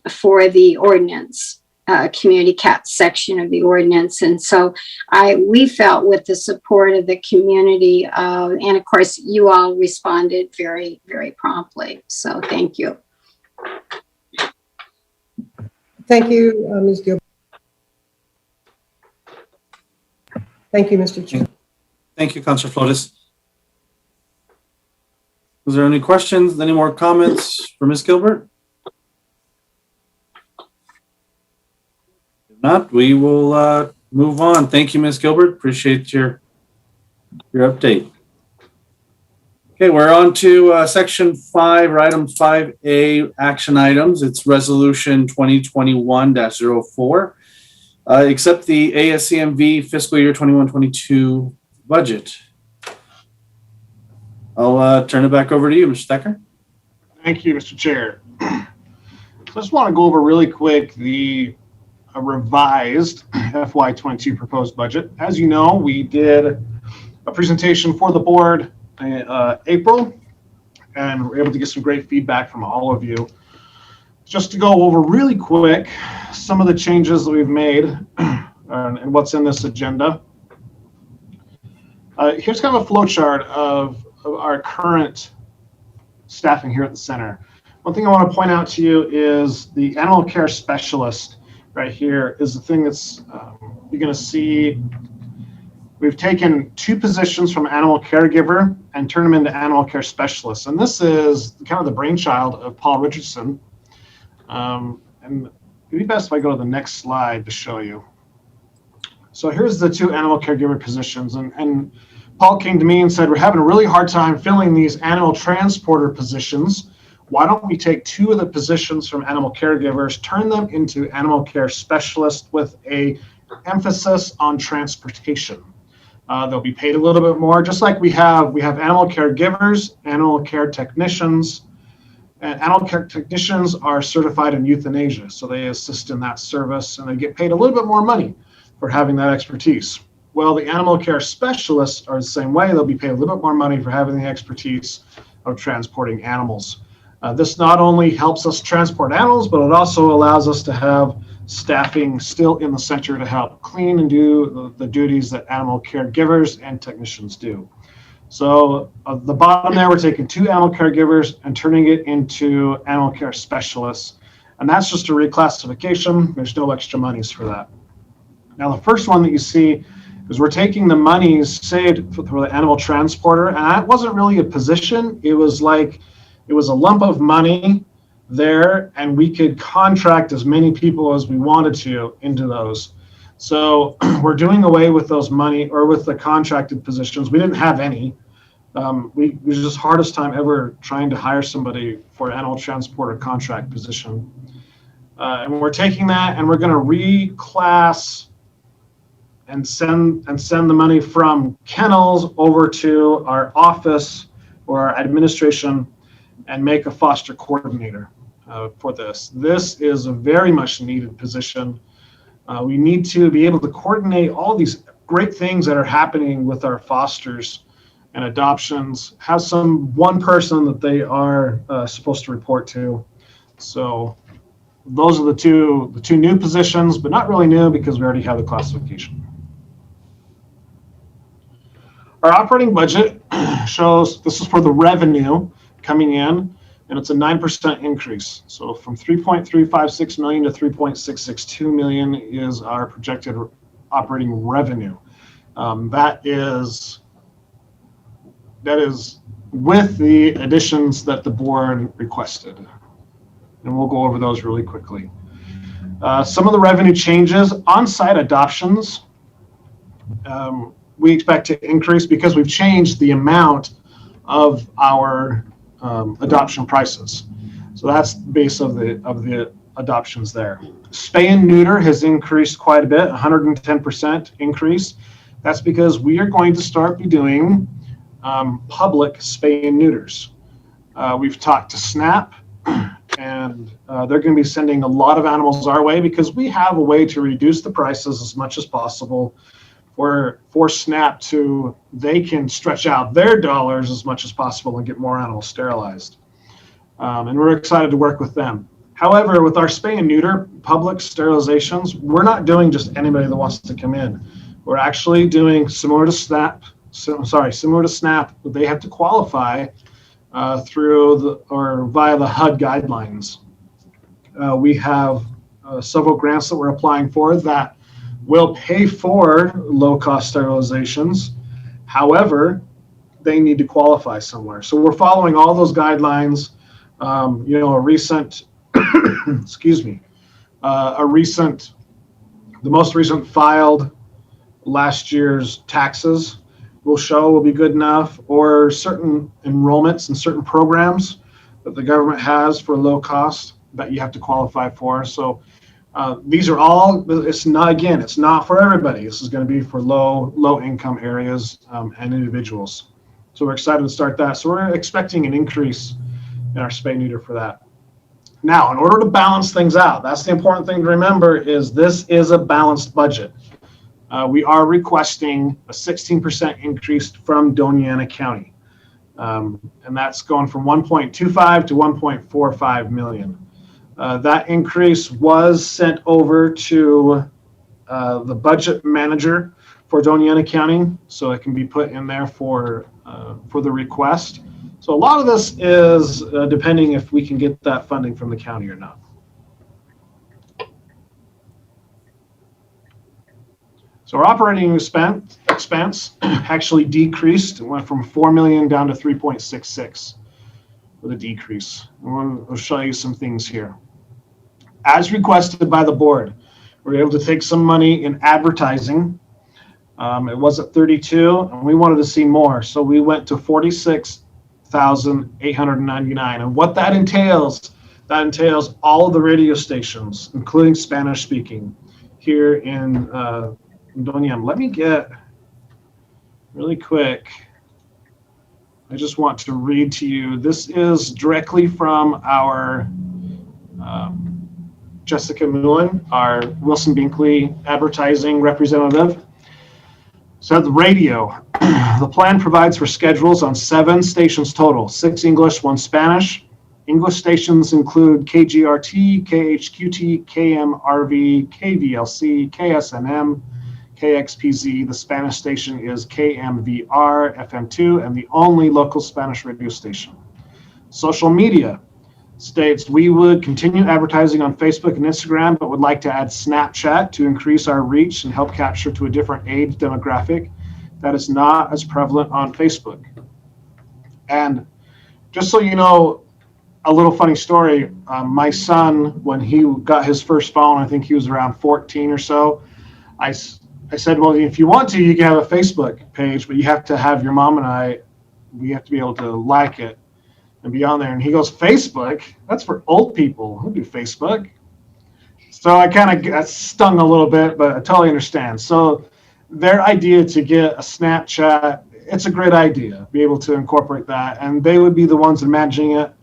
for the ordinance. Community cat section of the ordinance. And so we felt with the support of the community, and of course you all responded very, very promptly. So thank you. Thank you, Ms. Gilbert. Thank you, Mr. Chair. Thank you, Councilor Flores. Was there any questions, any more comments for Ms. Gilbert? Not, we will move on. Thank you, Ms. Gilbert. Appreciate your update. Okay, we're on to section 5, or item 5A, action items. It's resolution 2021-04. Accept the ASCMV fiscal year 21-22 budget. I'll turn it back over to you, Mr. Thacker. Thank you, Mr. Chair. So I just want to go over really quick a revised FY22 proposed budget. As you know, we did a presentation for the board in April, and we're able to get some great feedback from all of you. Just to go over really quick some of the changes that we've made and what's in this agenda. Here's kind of a flow chart of our current staffing here at the center. One thing I want to point out to you is the animal care specialist right here is the thing that's you're going to see. We've taken 2 positions from animal caregiver and turned them into animal care specialists. And this is kind of the brainchild of Paul Richardson. And it'd be best if I go to the next slide to show you. So here's the 2 animal caregiver positions. And Paul came to me and said, we're having a really hard time filling these animal transporter positions. Why don't we take 2 of the positions from animal caregivers, turn them into animal care specialists with a emphasis on transportation? They'll be paid a little bit more, just like we have animal caregivers, animal care technicians, and animal care technicians are certified in euthanasia, so they assist in that service and they get paid a little bit more money for having that expertise. Well, the animal care specialists are the same way. They'll be paid a little bit more money for having the expertise of transporting animals. This not only helps us transport animals, but it also allows us to have staffing still in the center to help clean and do the duties that animal caregivers and technicians do. So the bottom there, we're taking 2 animal caregivers and turning it into animal care specialists. And that's just a reclassification. There's no extra monies for that. Now, the first one that you see is we're taking the monies saved for the animal transporter, and that wasn't really a position. It was a lump of money there, and we could contract as many people as we wanted to into those. So we're doing away with those money, or with the contracted positions. We didn't have any. It was just hardest time ever trying to hire somebody for an animal transporter contract position. And we're taking that and we're going to reclass and send the money from kennels over to our office or our administration and make a foster coordinator for this. This is a very much needed position. We need to be able to coordinate all these great things that are happening with our fosters and adoptions, have one person that they are supposed to report to. So those are the two new positions, but not really new because we already have the classification. Our operating budget shows, this is for the revenue coming in, and it's a 9% increase. So from 3.356 million to 3.662 million is our projected operating revenue. That is with the additions that the board requested. And we'll go over those really quickly. Some of the revenue changes, on-site adoptions, we expect to increase because we've changed the amount of our adoption prices. So that's the base of the adoptions there. Spay and neuter has increased quite a bit, 110% increase. That's because we are going to start be doing public spay and neuters. We've talked to SNAP, and they're going to be sending a lot of animals our way because we have a way to reduce the prices as much as possible for SNAP they can stretch out their dollars as much as possible and get more animals sterilized. And we're excited to work with them. However, with our spay and neuter public sterilizations, we're not doing just anybody that wants to come in. We're actually doing similar to SNAP. They have to qualify via the HUD guidelines. We have several grants that we're applying for that will pay for low-cost sterilizations. However, they need to qualify somewhere. So we're following all those guidelines. The most recent filed last year's taxes will be good enough, or certain enrollments in certain programs that the government has for low cost that you have to qualify for. So these are all, it's not for everybody. This is going to be for low income areas and individuals. So we're excited to start that. So we're expecting an increase in our spay neuter for that. Now, in order to balance things out, that's the important thing to remember, is this is a balanced budget. We are requesting a 16% increase from Doña Ana County. And that's going from 1.25 to 1.45 million. That increase was sent over to the budget manager for Doña Ana County, so it can be put in there for the request. So a lot of this is depending if we can get that funding from the county or not. So our operating expense actually decreased. It went from 4 million down to 3.66 with a decrease. We'll show you some things here. As requested by the board, we're able to take some money in advertising. It was at 32, and we wanted to see more, so we went to 46,899. And what that entails all of the radio stations, including Spanish speaking, here in Donyam. Let me get really quick. I just want to read to you. This is directly from our Jessica Mullen, our Wilson Binkley advertising representative. So the radio, the plan provides for schedules on 7 stations total, 6 English, 1 Spanish. English stations include KGRT, KHQT, KMRV, KVLC, KSNM, KXPZ. The Spanish station is KMVR, FM2, and the only local Spanish radio station. Social media states we would continue advertising on Facebook and Instagram, but would like to add Snapchat to increase our reach and help capture to a different age demographic that is not as prevalent on Facebook. And just so you know, a little funny story, my son, when he got his first phone, I think he was around 14 or so, I said, well, if you want to, you can have a Facebook page, but you have to have your mom and we have to be able to like it and be on there. And he goes, Facebook? That's for old people. Who do Facebook? So I kind of got stung a little bit, but I totally understand. So their idea to get a Snapchat, it's a great idea, be able to incorporate that. And they would be the ones managing it.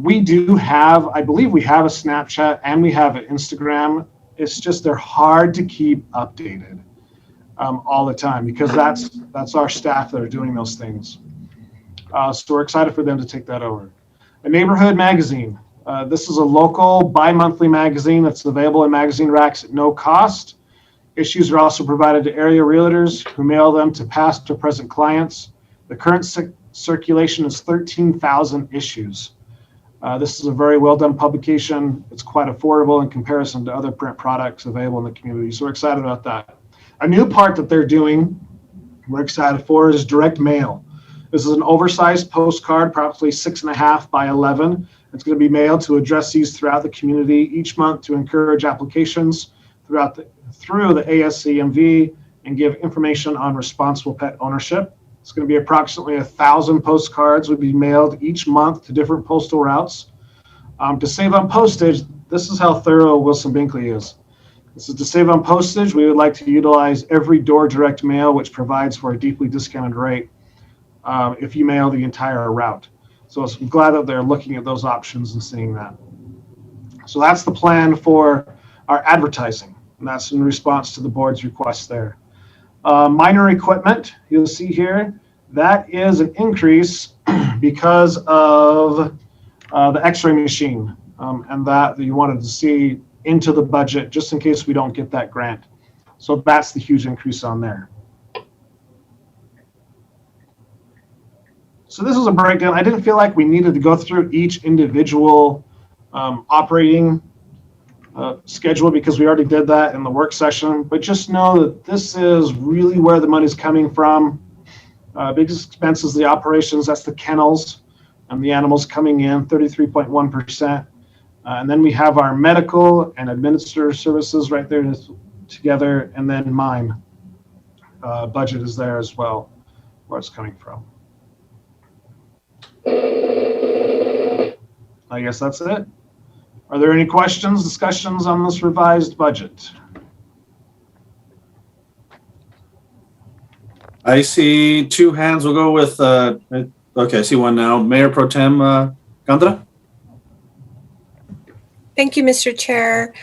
We do have, I believe we have a Snapchat and we have an Instagram. It's just they're hard to keep updated all the time because that's our staff that are doing those things. So we're excited for them to take that over. A neighborhood magazine. This is a local bi-monthly magazine that's available in magazine racks at no cost. Issues are also provided to area realtors who mail them to past or present clients. The current circulation is 13,000 issues. This is a very well done publication. It's quite affordable in comparison to other print products available in the community. So we're excited about that. A new part that they're doing, we're excited for, is direct mail. This is an oversized postcard, probably 6.5 by 11. It's going to be mailed to addressees throughout the community each month to encourage applications through the ASCMV and give information on responsible pet ownership. It's going to be approximately 1,000 postcards would be mailed each month to different postal routes. To save on postage, this is how thorough Wilson Binkley is. This is to save on postage. We would like to utilize every door direct mail, which provides for a deeply discounted rate if you mail the entire route. So I'm glad that they're looking at those options and seeing that. So that's the plan for our advertising, and that's in response to the board's request there. Minor equipment, you'll see here, that is an increase because of the x-ray machine and that you wanted to see into the budget just in case we don't get that grant. So that's the huge increase on there. So this is a breakdown. I didn't feel like we needed to go through each individual operating schedule because we already did that in the work session, but just know that this is really where the money's coming from. Biggest expenses, the operations, that's the kennels and the animals coming in, 33.1%. And then we have our medical and administrative services right there together, and then mine budget is there as well, where it's coming from. I guess that's it. Are there any questions, discussions on this revised budget? I see 2 hands. We'll go with, okay, I see one now. Mayor Pro Tem Gandra. Thank you, Mr. Chair.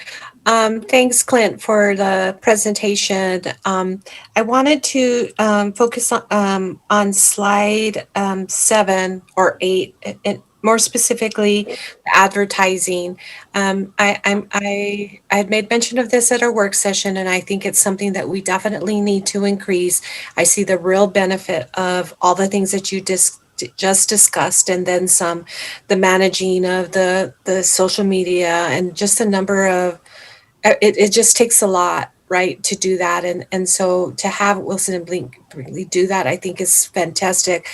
Thanks, Clint, for the presentation. I wanted to focus on slide 7 or 8, and more specifically, advertising. I had made mention of this at our work session, and I think it's something that we definitely need to increase. I see the real benefit of all the things that you just discussed, and then some, the managing of the social media, and just a number of, it just takes a lot, right, to do that. And so to have Wilson and Binkley do that, I think is fantastic.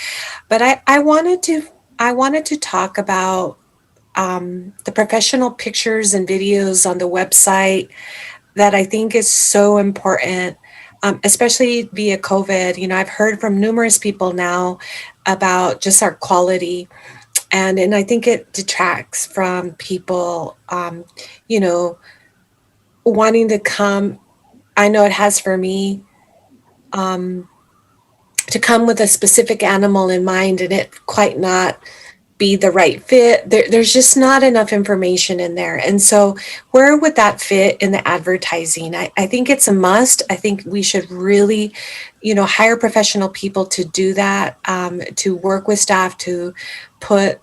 But I wanted to talk about the professional pictures and videos on the website that I think is so important. especially via COVID. You know, I've heard from numerous people now about just our quality. And I think it detracts from people, you know, wanting to come. I know it has for me, to come with a specific animal in mind and it quite not be the right fit. There's just not enough information in there. And so where would that fit in the advertising? I think it's a must. I think we should really, you know, hire professional people to do that, to work with staff to put,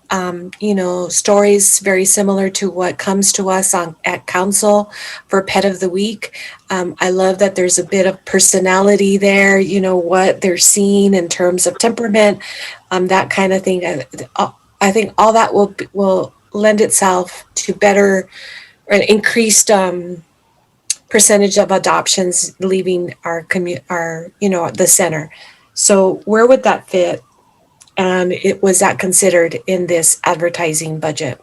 you know, stories very similar to what comes to us at council for Pet of the Week. I love that there's a bit of personality there, you know, what they're seeing in terms of temperament, that kind of thing. I think all that will lend itself to better or increased percentage of adoptions leaving our you know, the center. So where would that fit? And was that considered in this advertising budget?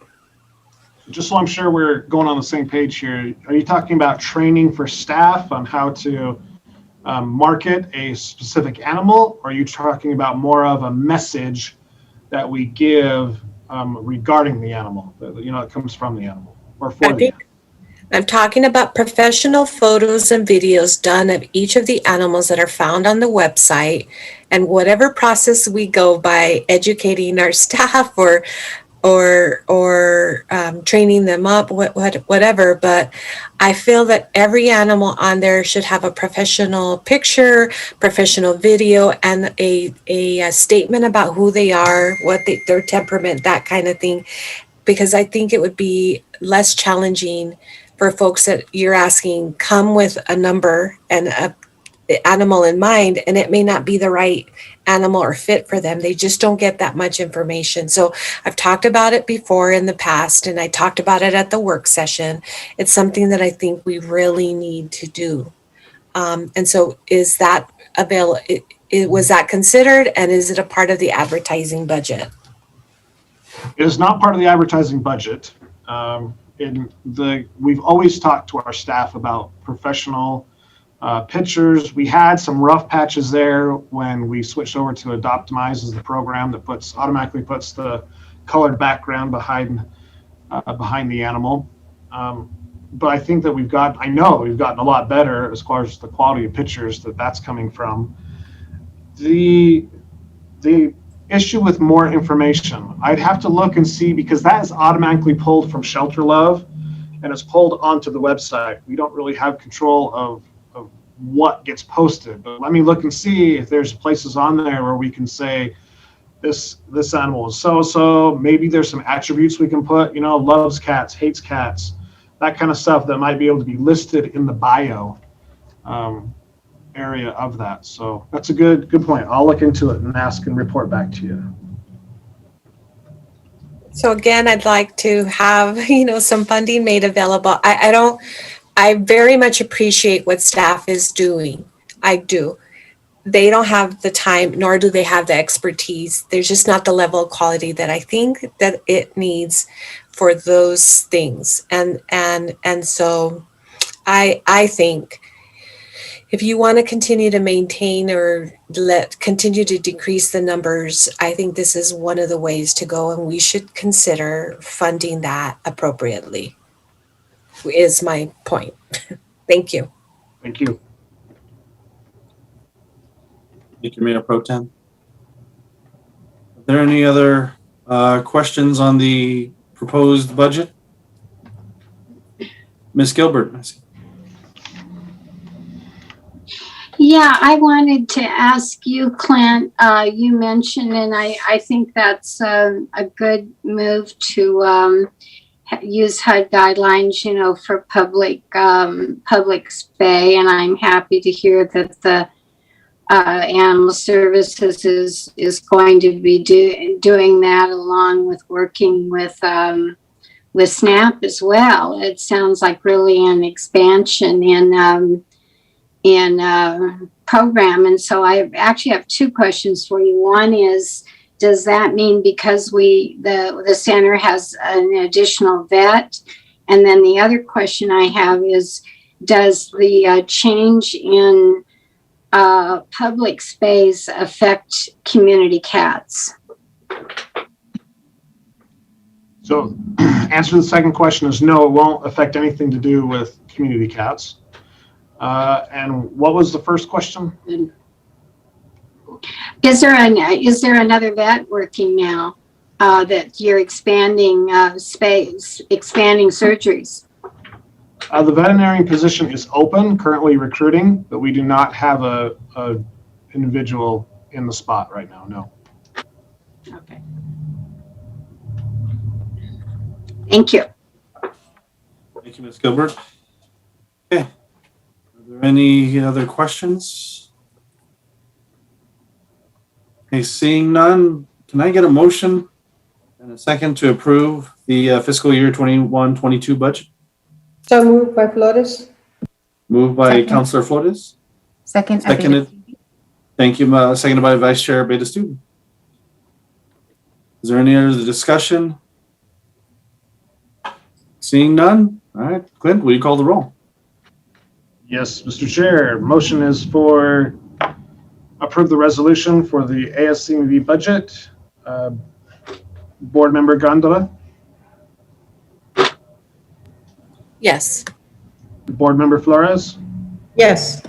Just so I'm sure we're going on the same page here, are you talking about training for staff on how to market a specific animal? Or are you talking about more of a message that we give regarding the animal, you know, it comes from the animal or for the animal? I'm talking about professional photos and videos done of each of the animals that are found on the website, and whatever process we go by educating our staff or training them up, whatever. But I feel that every animal on there should have a professional picture, professional video, and a statement about who they are, what their temperament, that kind of thing. Because I think it would be less challenging for folks that you're asking come with a number and a animal in mind, and it may not be the right animal or fit for them. They just don't get that much information. So I've talked about it before in the past, and I talked about it at the work session. It's something that I think we really need to do. And so is that available? Was that considered, and is it a part of the advertising budget? It is not part of the advertising budget. We've always talked to our staff about professional pictures. We had some rough patches there when we switched over to Adoptimize as the program that automatically puts the colored background behind the animal. But I think that I know we've gotten a lot better as far as the quality of pictures that's coming from. The issue with more information, I'd have to look and see, because that is automatically pulled from Shelter Love and it's pulled onto the website. We don't really have control of what gets posted, but let me look and see if there's places on there where we can say this animal is so. Maybe there's some attributes we can put, you know, loves cats, hates cats, that kind of stuff that might be able to be listed in the bio area of that. So that's a good point. I'll look into it and ask and report back to you. So again, I'd like to have, you know, some funding made available. I very much appreciate what staff is doing. I do. They don't have the time, nor do they have the expertise. There's just not the level of quality that I think that it needs for those things. And so I think if you want to continue to maintain or continue to decrease the numbers, I think this is one of the ways to go, and we should consider funding that appropriately, is my point. Thank you. Thank you. Thank you, Mayor Pro Tem. Are there any other questions on the proposed budget? Ms. Gilbert. Yeah, I wanted to ask you, Clint, you mentioned, and I think that's a good move to use HUD guidelines, you know, for public spay, and I'm happy to hear that the Animal Services is going to be doing that, along with working with SNAP as well. It sounds like really an expansion in program. And so I actually have two questions for you. One is, does that mean because the center has an additional vet? And then the other question I have is, does the change in public space affect community cats? So answer to the second question is no, it won't affect anything to do with community cats. And what was the first question? Is there another vet working now that you're expanding space, expanding surgeries? The veterinarian position is open, currently recruiting, but we do not have a individual in the spot right now, no. Okay. Thank you. Thank you, Ms. Gilbert. Okay. Are there any other questions? Okay, seeing none, can I get a motion and a second to approve the fiscal year 21-22 budget? So moved by Flores. Moved by Second. Councilor Flores. Second. Seconded. Thank you. Seconded by Vice Chair Beta-Student. Is there any other discussion? Seeing none? All right, Clint, will you call the roll? Yes, Mr. Chair, motion is for approve the resolution for the ASCMV budget. Board Member Gondola, Yes. Board Member Flores, Yes.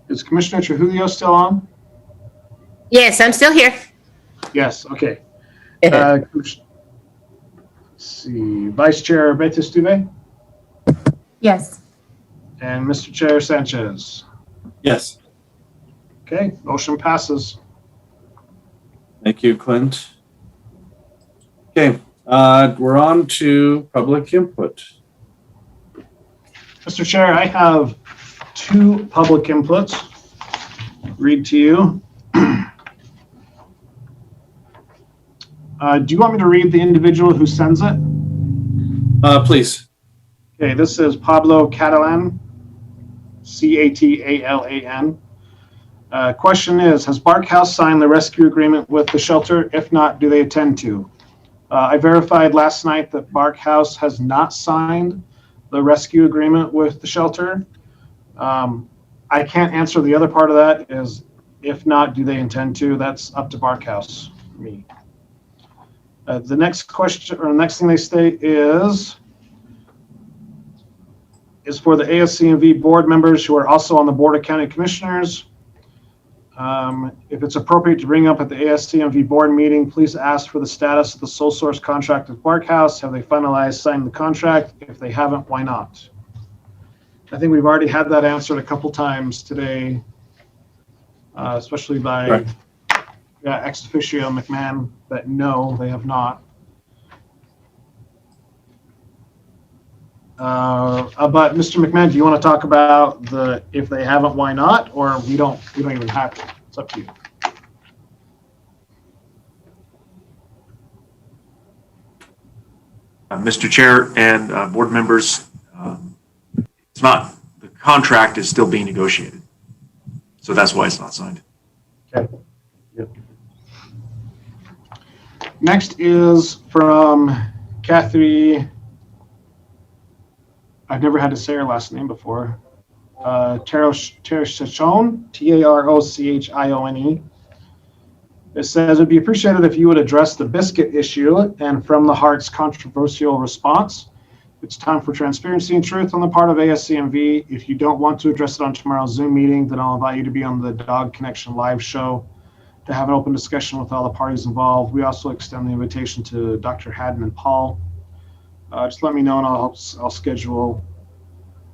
is Commissioner Trujillo still on? Yes, I'm still here. Yes, okay. Let's see, Vice Chair Beta-Student Yes. and Mr. Chair Sanchez. Yes. Okay, motion passes. Thank you, Clint. Okay, we're on to public input. Mr. Chair, I have 2 public inputs. Read to you. Do you want me to read the individual who sends it? Please. Okay, this is Pablo Catalan, Catalan. Question is, has Bark House signed the rescue agreement with the shelter? If not, do they intend to? I verified last night that Bark House has not signed the rescue agreement with the shelter. I can't answer the other part of that is, if not, do they intend to? That's up to Bark House, me. The next question, or the next thing they state is for the ASCMV board members who are also on the Board of County Commissioners. If it's appropriate to bring up at the ASCMV board meeting, please ask for the status of the sole source contract with Bark House. Have they finalized, signed the contract? If they haven't, why not? I think we've already had that answered a couple times today, especially by Right. ex officio McMahon, that no, they have not. But Mr. McMahon, do you want to talk about the if they haven't, why not, or we don't even have to? It's up to you. Mr. Chair and board members, it's not, the contract is still being negotiated. So that's why it's not signed. Okay. Yep. Next is from Kathy. I've never had to say her last name before. Tarochione, Tarochione. It says, it'd be appreciated if you would address the biscuit issue and from the heart's controversial response. It's time for transparency and truth on the part of ASCMV. If you don't want to address it on tomorrow's Zoom meeting, then I'll invite you to be on the Dog Connection live show to have an open discussion with all the parties involved. We also extend the invitation to Dr. Haddon and Paul. Just let me know and I'll schedule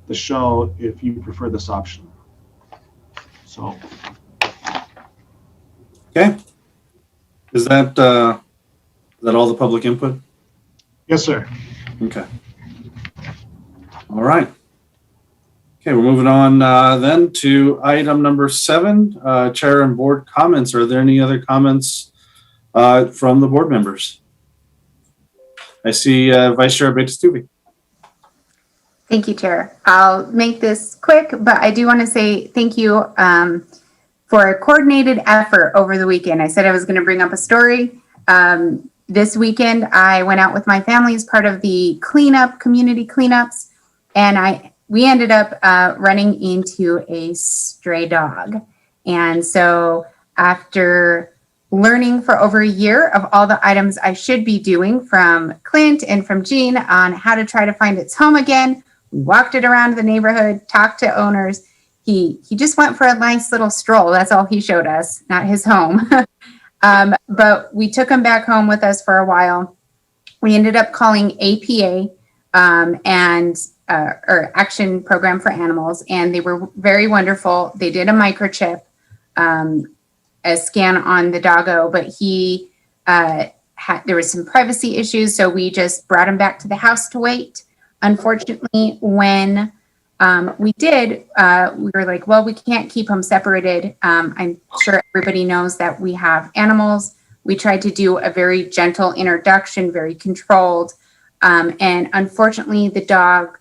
the show if you prefer this option. So. Okay. Is that all the public input? Yes, sir. Okay. All right. Okay, we're moving on then to item number 7, chair and board comments. Are there any other comments from the board members? I see Vice Chair Beta-Student. Thank you, Chair. I'll make this quick, but I do want to say thank you for a coordinated effort over the weekend. I said I was going to bring up a story. This weekend, I went out with my family as part of the cleanup, community cleanups, and I we ended up running into a stray dog. And so after learning for over a year of all the items I should be doing from Clint and from Jean on how to try to find its home again, we walked it around the neighborhood, talked to owners. He just went for a nice little stroll. That's all he showed us, not his home. But we took him back home with us for a while. We ended up calling APA or Action Program for Animals, and they were very wonderful. They did a microchip, a scan on the doggo, but he there was some privacy issues, so we just brought him back to the house to wait. Unfortunately, when we did, we were like, well, we can't keep them separated. I'm sure everybody knows that we have animals. We tried to do a very gentle introduction, very controlled. And unfortunately, the dog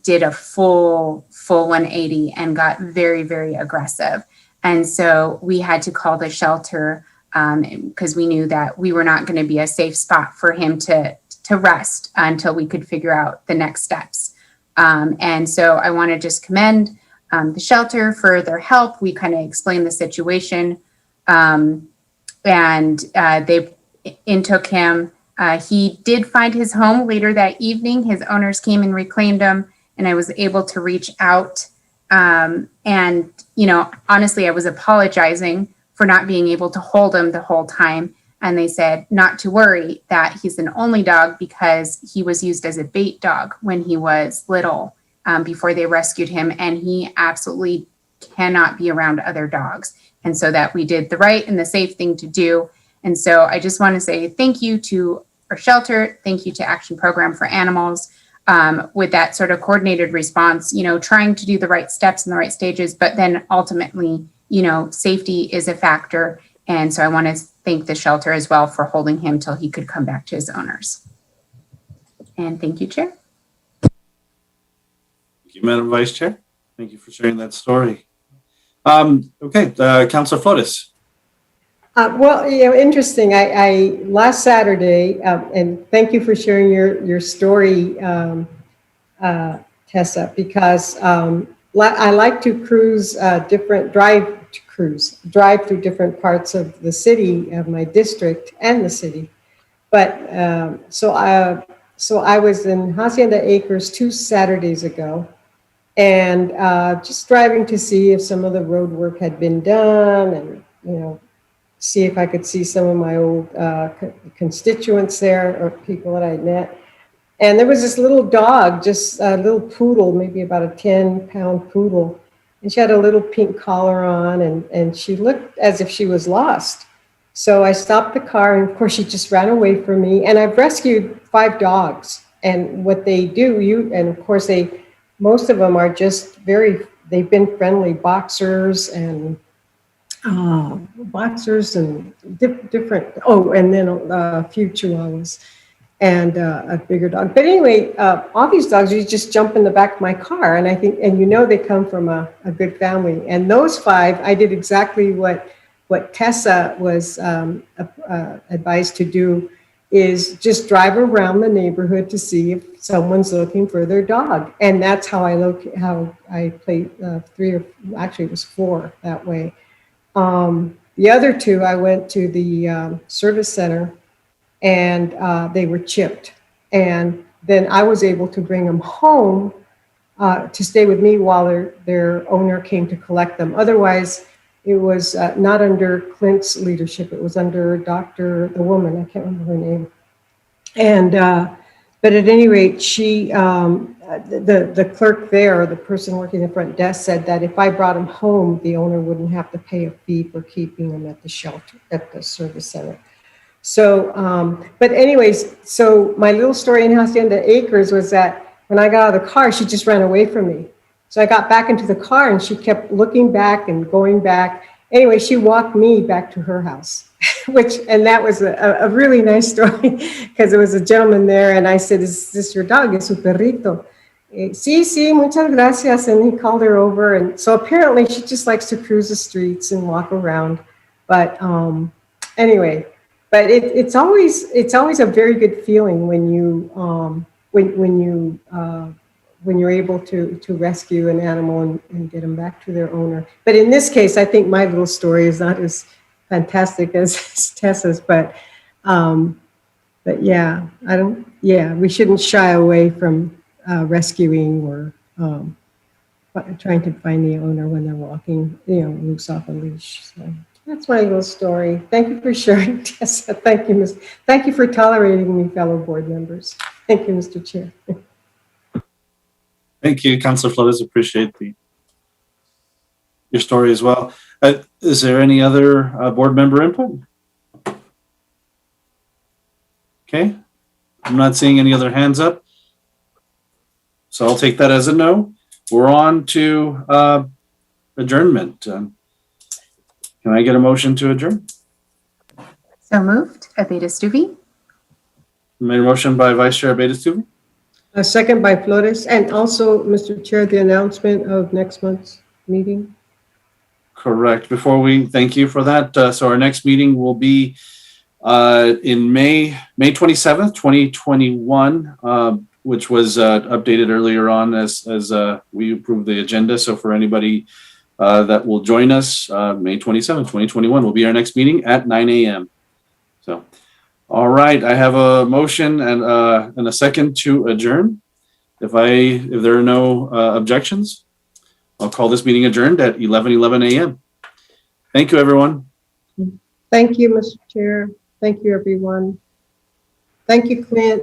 did a full 180 and got very, very aggressive. And so we had to call the shelter because we knew that we were not going to be a safe spot for him to rest until we could figure out the next steps. And so I want to just commend the shelter for their help. We kind of explained the situation, and they intook him. He did find his home later that evening. His owners came and reclaimed him, and I was able to reach out. And, you know, honestly, I was apologizing for not being able to hold him the whole time. And they said not to worry, that he's an only dog because he was used as a bait dog when he was little, before they rescued him. And he absolutely cannot be around other dogs. And so that we did the right and the safe thing to do. And so I just want to say thank you to our shelter. Thank you to Action Program for Animals, with that sort of coordinated response, you know, trying to do the right steps in the right stages, but then ultimately, you know, safety is a factor. And so I want to thank the shelter as well for holding him till he could come back to his owners. And thank you, Chair. Thank you, Madam Vice Chair. Thank you for sharing that story. Okay, Councilor Flores. Well, you know, interesting. I last Saturday, and thank you for sharing your story, Tessa, because I like to drive through different parts of the city, of my district and the city. But so I was in Hacienda Acres 2 Saturdays ago, and just driving to see if some of the road work had been done, and you know, see if I could see some of my old constituents there or people that I met. And there was this little dog, just a little poodle, maybe about a 10-pound poodle. And she had a little pink collar on, and she looked as if she was lost. So I stopped the car, and of course she just ran away from me. And I've rescued 5 dogs. And what they do, and of course most of them are just they've been friendly boxers and different, and then a few chihuahuas and a bigger dog. But anyway, all these dogs, you just jump in the back of my car, and I think, and you know, they come from a good family. And those 5, I did exactly what Tessa was advised to do, is just drive around the neighborhood to see if someone's looking for their dog. And that's how I played 3, or actually it was 4 that way. The other 2, I went to the service center, and they were chipped. And then I was able to bring them home to stay with me while their owner came to collect them. Otherwise, it was not under Clint's leadership. It was under the woman, I can't remember her name. And, but at any rate, she, the clerk there, the person working the front desk, said that if I brought him home, the owner wouldn't have to pay a fee for keeping him at the shelter, at the service center. So, but anyways, so my little story in Hacienda Acres was that when I got out of the car, she just ran away from me. So I got back into the car, and she kept looking back and going back. Anyway, she walked me back to her house, and that was a really nice story, because there was a gentleman there, and I said, "Is this your dog? Es su perrito." Sí, muchas gracias. And he called her over. And so apparently she just likes to cruise the streets and walk around. But anyway, but it's always a very good feeling when you when you're able to rescue an animal and get them back to their owner. But in this case, I think my little story is not as fantastic as Tessa's, but yeah, we shouldn't shy away from rescuing or trying to find the owner when they're walking, loose off a leash. So that's my little story. Thank you for sharing, Tessa. Thank you for tolerating me, fellow board members. Thank you, Mr. Chair. Thank you, Councilor Flores. Appreciate your story as well. Is there any other board member input? Okay, I'm not seeing any other hands up. So I'll take that as a no. We're on to adjournment. Can I get a motion to adjourn? So moved. Abeta Stuvey. Made a motion by Vice Chair Abeta-Stuvey. A second by Flores. And also, Mr. Chair, the announcement of next month's meeting. Correct. Thank you for that. So our next meeting will be in May 27th, 2021, which was updated earlier on as we approved the agenda. So for anybody that will join us, May 27th, 2021 will be our next meeting at 9 a.m. So, all right, I have a motion and a second to adjourn. If there are no objections, I'll call this meeting adjourned at 11:11 a.m. Thank you, everyone. Thank you, Mr. Chair. Thank you, everyone. Thank you, Clint.